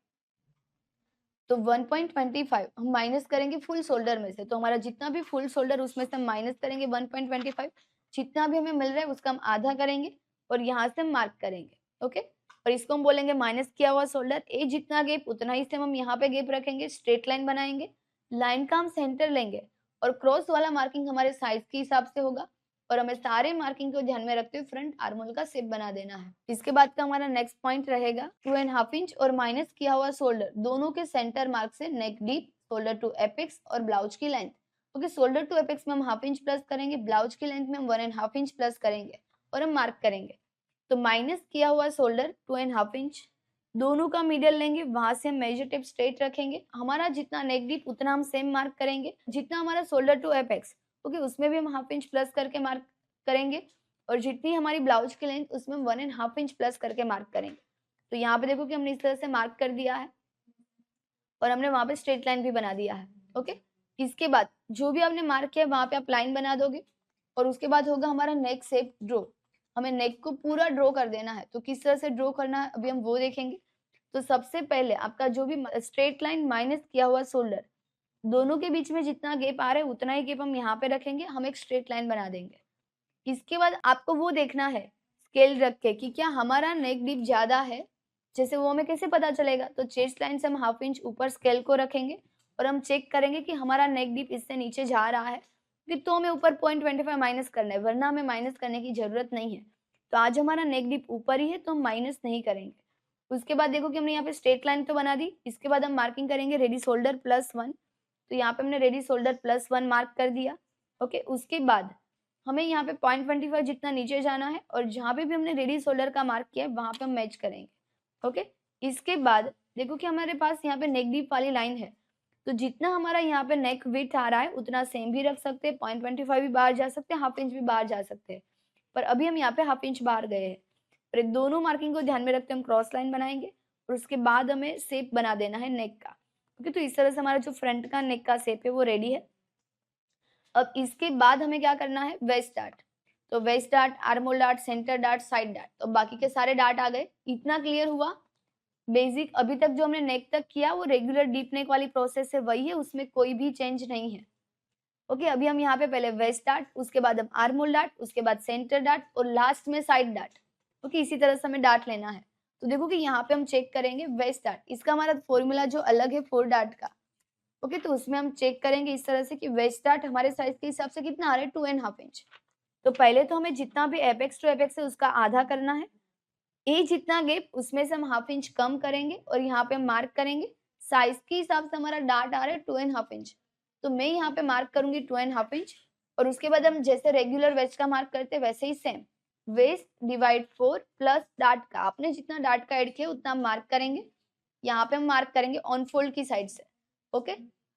तो 1.25 हम माइनस करेंगे फुल शोल्डर में से, तो हमारा जितना भी फुल शोल्डर उसमें से हम माइनस करेंगे 1.25, जितना भी हमें मिल रहा है उसका हम आधा करेंगे और यहाँ से हम मार्क करेंगे। ओके, और इसको हम बोलेंगे माइनस किया हुआ शोल्डर। ए जितना गैप उतना ही से हम यहाँ पे गैप रखेंगे, स्ट्रेट लाइन बनाएंगे, लाइन का हम सेंटर लेंगे और क्रॉस वाला मार्किंग हमारे साइज के हिसाब से होगा और हमें सारे मार्किंग को ध्यान में रखते हुए फ्रंट आर्म होल का शेप बना देना है। इसके बाद का हमारा नेक्स्ट पॉइंट रहेगा 2.5 इंच और माइनस किया हुआ शोल्डर दोनों के सेंटर मार्क से neck deep, shoulder to apex और ब्लाउज की length. Okay, shoulder to apex में हम 1/2 इंच प्लस करेंगे, ब्लाउज की लेंथ में हम 1.5 इंच प्लस करेंगे और हम मार्क करेंगे। तो माइनस किया हुआ शोल्डर 2.5 इंच, दोनों का मिडल लेंगे, वहां से हम मेजर टेप स्ट्रेट रखेंगे, हमारा जितना नेक डीप उतना हम सेम मार्क करेंगे, जितना हमारा शोल्डर टू एपेक्स ओके उसमें भी हम 1/2 इंच प्लस करके मार्क करेंगे और जितनी हमारी ब्लाउज की लेंथ उसमें 1.5 इंच प्लस करके मार्क करेंगे। तो यहाँ पे देखो कि हमने इस तरह से मार्क कर दिया है और हमने वहां पे स्ट्रेट लाइन भी बना दिया है। ओके, इसके बाद जो भी आपने मार्क किया वहां पे आप लाइन बना दोगे और उसके बाद होगा हमारा नेक शेप ड्रॉ। हमें नेक को पूरा ड्रॉ कर देना है, तो किस तरह से ड्रॉ करना है अभी हम वो देखेंगे। तो सबसे पहले आपका जो भी स्ट्रेट लाइन माइनस किया हुआ शोल्डर दोनों के बीच में जितना गैप आ रहा है उतना ही गैप हम यहाँ पे रखेंगे, हम एक स्ट्रेट लाइन बना देंगे। इसके बाद आपको वो देखना है स्केल रख के कि क्या हमारा नेक डीप ज्यादा है, जैसे वो हमें कैसे पता चलेगा। तो चेस्ट लाइन से हम 1/2 इंच ऊपर स्केल को रखेंगे और हम चेक करेंगे कि हमारा नेक डीप इससे नीचे जा रहा है कि तो हमें ऊपर 0.25 माइनस करना है, वरना हमें माइनस करने की जरूरत नहीं है। तो आज हमारा नेक डीप ऊपर ही है तो हम माइनस नहीं करेंगे। उसके बाद देखो कि हमने यहाँ पे स्ट्रेट लाइन तो बना दी, इसके बाद हम मार्किंग करेंगे रेडी शोल्डर +1। तो यहाँ पे हमने रेडी शोल्डर +1 मार्क कर दिया। ओके, उसके बाद हमें यहाँ पे 0.25 जितना नीचे जाना है और जहाँ पे भी हमने रेडी शोल्डर का मार्क किया है वहां पे हम मैच करेंगे। ओके, इसके बाद देखो कि हमारे पास यहाँ पे नेक डीप वाली लाइन है, तो जितना हमारा यहाँ पे नेक विड्थ आ रहा है उतना सेम भी रख सकते हैं, 0.25 भी बाहर जा सकते हैं, 1/2 इंच भी बाहर जा सकते हैं, पर अभी हम यहाँ पे 1/2 इंच बाहर गए हैं। और दोनों मार्किंग को ध्यान में रखते हम क्रॉस लाइन बनाएंगे और उसके बाद हमें शेप बना देना है नेक का। ओके, तो इस तरह से हमारा जो फ्रंट का नेक का शेप है वो रेडी है। अब इसके बाद हमें क्या करना है, वेस्ट डार्ट। तो waist dart, armhole dart, centre dart, side dart, तो बाकी के सारे डार्ट आ गए। इतना क्लियर हुआ बेसिक। अभी तक जो हमने नेक तक किया वो रेगुलर डीप नेक वाली प्रोसेस है, वही है, उसमें कोई भी चेंज नहीं है। ओके, अभी हम यहाँ पे पहले वेस्ट डार्ट, उसके बाद हम आर्म होल डार्ट, उसके बाद सेंटर डार्ट और लास्ट में साइड डार्ट। ओके, इसी तरह से हमें डार्ट लेना है। तो देखो कि यहाँ पे हम चेक करेंगे वेस्ट डार्ट, इसका हमारा फॉर्मूला जो अलग है 4 डार्ट का। ओके, तो उसमें हम चेक करेंगे इस तरह से कि वेस्ट डार्ट हमारे साइज के हिसाब से कितना आ रहा है, 2.5 इंच। तो पहले तो हमें जितना भी एपेक्स टू एपेक्स है उसका आधा करना है। ए जितना गैप उसमें से हम 1/2 इंच कम करेंगे और यहाँ पे हम मार्क करेंगे। साइज के हिसाब से हमारा डार्ट आ रहा है 2.5 इंच, तो मैं यहाँ पे मार्क करूंगी 2.5 इंच और उसके बाद हम जैसे रेगुलर वेस्ट का मार्क करते हैं वैसे ही same waist divide 4 plus dart का, आपने जितना डार्ट का ऐड किया उतना हम मार्क करेंगे। यहाँ पे हम मार्क करेंगे ऑन फोल्ड की साइड से। ओके,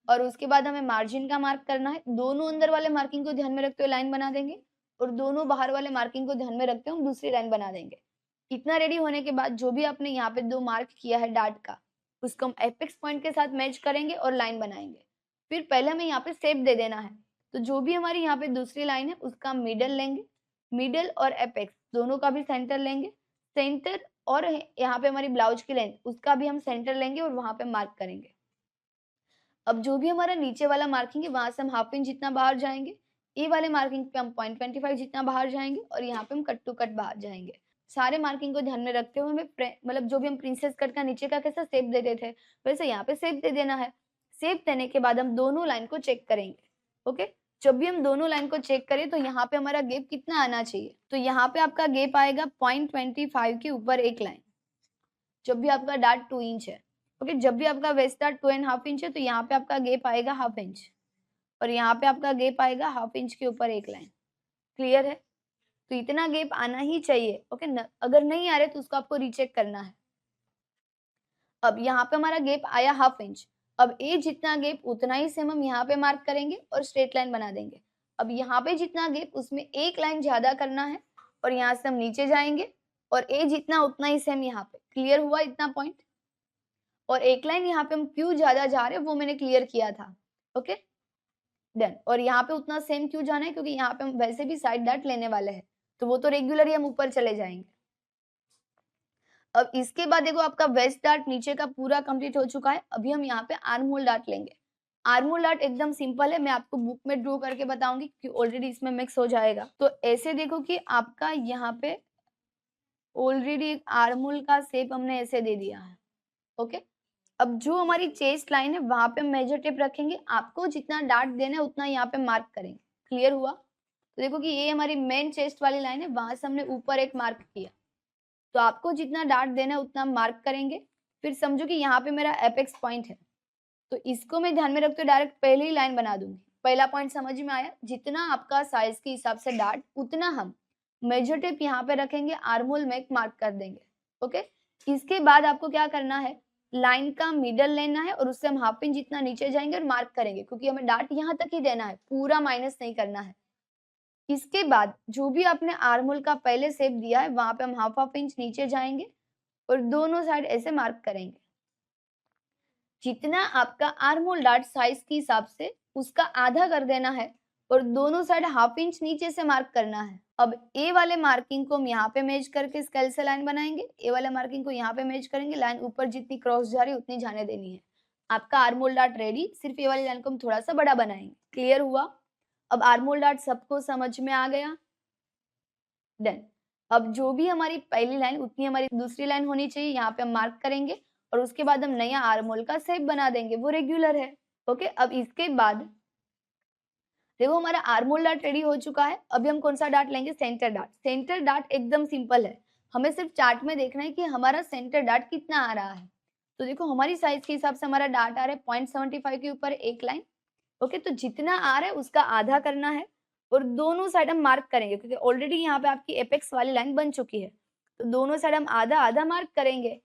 और उसके बाद हमें मार्जिन का मार्क करना है। दोनों अंदर वाले मार्किंग को ध्यान में रखते हुए लाइन बना देंगे और दोनों बाहर वाले मार्किंग को ध्यान में रखते हुए हम दूसरी लाइन बना देंगे। इतना रेडी होने के बाद जो भी आपने यहाँ पे 2 मार्क किया है डार्ट का, उसको हम एपेक्स पॉइंट के साथ मैच करेंगे और लाइन बनाएंगे। फिर पहले हमें यहाँ पे शेप दे देना है। तो जो भी हमारी यहाँ पे दूसरी लाइन है उसका मिडल लेंगे, मिडल और एपेक्स दोनों का भी सेंटर लेंगे, सेंटर और यहाँ पे हमारी ब्लाउज की लेंथ उसका भी हम सेंटर लेंगे और वहां पे मार्क करेंगे। अब जो भी हमारा नीचे वाला मार्किंग है वहां से हम 1/2 इंच जितना बाहर जाएंगे, ए वाले मार्किंग पे हम 0.25 जितना बाहर जाएंगे और यहाँ पे हम कट टू कट बाहर जाएंगे। सारे मार्किंग को ध्यान में रखते हुए हमें मतलब जो भी हम प्रिंसेस कट का नीचे का कैसा शेप देते थे वैसे यहाँ पे शेप दे देना है। शेप देने के बाद हम दोनों लाइन को चेक करेंगे। ओके, जब भी हम दोनों लाइन को चेक करें तो यहाँ पे हमारा गैप कितना आना चाहिए, तो यहाँ पे आपका गैप आएगा 0.25 के ऊपर एक लाइन, जब भी आपका डार्ट 2 इंच है। ओके, जब भी आपका वेस्ट डार्ट 2.5 इंच है तो यहाँ पे आपका गैप आएगा 1/2 इंच और यहाँ पे आपका गैप आएगा 1/2 इंच के ऊपर एक लाइन। क्लियर है? तो इतना गैप आना ही चाहिए। ओके, अगर नहीं आ रहे तो उसको आपको रीचेक करना है। अब यहाँ पे हमारा गैप आया 1/2 इंच। अब ए जितना गैप उतना ही सेम हम यहाँ पे मार्क करेंगे और स्ट्रेट लाइन बना देंगे। अब यहाँ पे जितना गैप उसमें एक लाइन ज्यादा करना है और यहाँ से हम नीचे जाएंगे और ए जितना उतना ही सेम यहाँ पे। क्लियर हुआ इतना पॉइंट? और एक लाइन यहाँ पे हम क्यों ज्यादा जा रहे हैं वो मैंने क्लियर किया था। Okay done. और यहाँ पे उतना सेम क्यों जाना है, क्योंकि यहाँ पे हम वैसे भी साइड डार्ट लेने वाले हैं तो वो तो रेगुलर ही हम ऊपर चले जाएंगे। अब इसके बाद देखो आपका वेस्ट डार्ट नीचे का पूरा कंप्लीट हो चुका है। अभी हम यहाँ पे आर्म होल डार्ट लेंगे। आर्म होल डार्ट एकदम सिंपल है, मैं आपको बुक में ड्रॉ करके बताऊंगी क्योंकि ऑलरेडी इसमें मिक्स हो जाएगा। तो ऐसे देखो कि आपका यहाँ पे ऑलरेडी आर्म होल का शेप हमने ऐसे दे दिया है। ओके, अब जो हमारी चेस्ट लाइन है वहां पे मेजर टेप रखेंगे, आपको जितना डार्ट देना है उतना यहाँ पे मार्क करेंगे। क्लियर हुआ? तो देखो कि ये हमारी मेन चेस्ट वाली लाइन है, वहां से हमने ऊपर एक मार्क किया, तो आपको जितना डार्ट देना है उतना मार्क करेंगे। फिर समझो कि यहाँ पे मेरा एपेक्स पॉइंट है तो इसको मैं ध्यान में रखते हुए डायरेक्ट पहले ही लाइन बना दूंगी। पहला पॉइंट समझ में आया? जितना आपका साइज के हिसाब से डार्ट उतना हम मेजर टेप यहाँ पे रखेंगे, आर्म होल में एक मार्क कर देंगे। ओके, इसके बाद आपको क्या करना है, लाइन का मिडल लेना है और उससे हम 1/2 इंच जितना नीचे जाएंगे और मार्क करेंगे क्योंकि हमें डार्ट यहाँ तक ही देना है, पूरा माइनस नहीं करना है। इसके बाद जो भी आपने आर्म होल का पहले शेप दिया है वहां पे हम 1/2 इंच नीचे जाएंगे और दोनों साइड ऐसे मार्क करेंगे। जितना आपका आर्म होल डार्ट साइज के हिसाब से उसका आधा कर देना है और दोनों साइड 1/2 इंच नीचे से मार्क करना है। अब ए वाले मार्किंग को हम यहाँ पे मेज करके स्केल से लाइन बनाएंगे, ए वाले मार्किंग को यहाँ पे मेज करेंगे, लाइन ऊपर जितनी क्रॉस जा रही है उतनी जाने देनी है। आपका आर्म होल डार्ट रेडी, सिर्फ ए वाली लाइन को हम थोड़ा सा बड़ा बनाएंगे। क्लियर हुआ? अब आर्म होल डार्ट सबको समझ में आ गया? डन। अब जो भी हमारी पहली लाइन उतनी हमारी दूसरी लाइन होनी चाहिए, यहाँ पे हम मार्क करेंगे और उसके बाद हम नया आर्म होल का शेप बना देंगे, वो रेगुलर है। ओके, अब इसके बाद देखो हमारा आर्म होल डार्ट रेडी हो चुका है। अभी हम कौन सा डार्ट लेंगे? Centre dart. सेंटर डार्ट एकदम सिंपल है, हमें सिर्फ चार्ट में देखना है कि हमारा सेंटर डार्ट कितना आ रहा है। तो देखो हमारी साइज के हिसाब से हमारा डार्ट आ रहा है 0.75 के ऊपर एक लाइन। ओके, तो जितना आ रहा है उसका आधा करना है और दोनों साइड हम मार्क करेंगे क्योंकि ऑलरेडी यहाँ पे आपकी एपेक्स वाली लाइन बन चुकी है, तो दोनों साइड हम आधा आधा मार्क करेंगे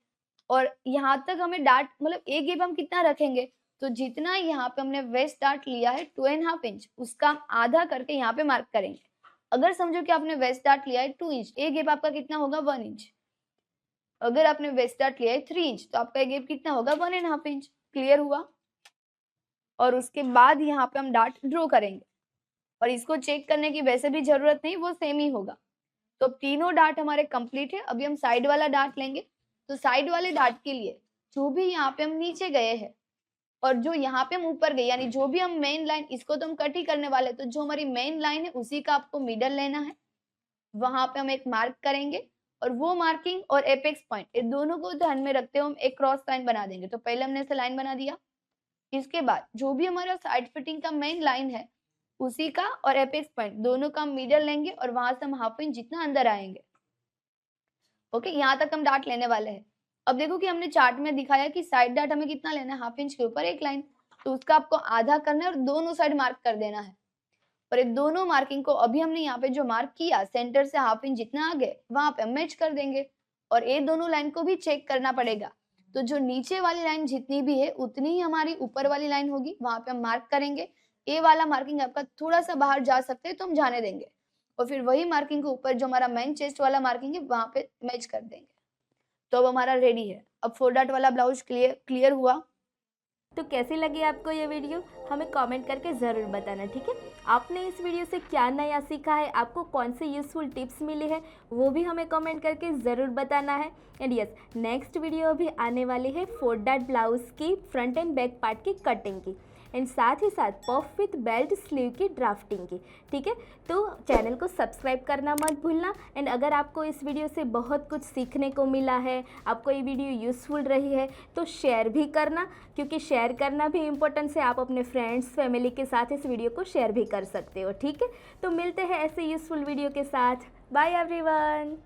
और यहाँ तक हमें डार्ट मतलब एक गैप हम कितना रखेंगे, तो जितना यहाँ पे हमने वेस्ट डार्ट लिया है 2.5 इंच उसका हम आधा करके यहाँ पे मार्क करेंगे। अगर समझो कि आपने वेस्ट डार्ट लिया है 2 इंच, एक गैप आपका कितना होगा 1 इंच। अगर आपने वेस्ट डार्ट लिया है 3 इंच तो आपका गैप कितना होगा 1.5 इंच। क्लियर हुआ? और उसके बाद यहाँ पे हम डार्ट ड्रॉ करेंगे और इसको चेक करने की वैसे भी जरूरत नहीं, वो सेम ही होगा। तो तीनों डार्ट हमारे कंप्लीट है। अभी हम साइड वाला डार्ट लेंगे। तो साइड वाले डार्ट के लिए जो भी यहाँ पे हम नीचे गए हैं और जो यहाँ पे हम ऊपर गए, यानी जो भी हम मेन लाइन, इसको तो हम कट ही करने वाले, तो जो हमारी मेन लाइन है उसी का आपको मिडल लेना है, वहां पे हम एक मार्क करेंगे और वो मार्किंग और एपेक्स पॉइंट ये दोनों को ध्यान में रखते हुए हम एक क्रॉस लाइन बना देंगे। तो पहले हमने ऐसे लाइन बना दिया, इसके बाद जो भी हमारा साइड फिटिंग का मेन लाइन है उसी का और एपेक्स पॉइंट दोनों का मिडल लेंगे और वहां से हम 1/2 इंच जितना अंदर आएंगे। ओके, यहाँ तक हम डार्ट लेने वाले हैं। अब देखो कि हमने चार्ट में दिखाया कि साइड डार्ट हमें कितना लेना है, 1/2 इंच के ऊपर एक लाइन, तो उसका आपको आधा करना है और दोनों साइड मार्क कर देना है। और ये दोनों मार्किंग को अभी हमने यहाँ पे जो मार्क किया सेंटर से 1/2 इंच जितना आगे वहां पे हम मैच कर देंगे और ये दोनों लाइन को भी चेक करना पड़ेगा। तो जो नीचे वाली लाइन जितनी भी है उतनी ही हमारी ऊपर वाली लाइन होगी, वहां पे हम मार्क करेंगे। ए वाला मार्किंग आपका थोड़ा सा बाहर जा सकते हैं तो हम जाने देंगे और फिर वही मार्किंग के ऊपर जो हमारा मेन चेस्ट वाला मार्किंग है वहां पे मैच कर देंगे। तो अब हमारा रेडी है। अब 4 डार्ट वाला ब्लाउज क्लियर हुआ। तो कैसी लगी आपको ये वीडियो हमें कमेंट करके ज़रूर बताना, ठीक है। आपने इस वीडियो से क्या नया सीखा है, आपको कौन सी यूज़फुल टिप्स मिली है, वो भी हमें कमेंट करके ज़रूर बताना है। एंड यस, नेक्स्ट वीडियो भी आने वाली है 4 डॉट ब्लाउज़ की फ्रंट एंड बैक पार्ट की कटिंग की, एंड साथ ही साथ पफ विथ बेल्ट स्लीव की ड्राफ्टिंग की, ठीक है। तो चैनल को सब्सक्राइब करना मत भूलना। एंड अगर आपको इस वीडियो से बहुत कुछ सीखने को मिला है, आपको ये वीडियो यूज़फुल रही है, तो शेयर भी करना, क्योंकि शेयर करना भी इम्पोर्टेंस है। आप अपने फ्रेंड्स फैमिली के साथ इस वीडियो को शेयर भी कर सकते हो, ठीक है। तो मिलते हैं ऐसे यूज़फुल वीडियो के साथ। Bye everyone.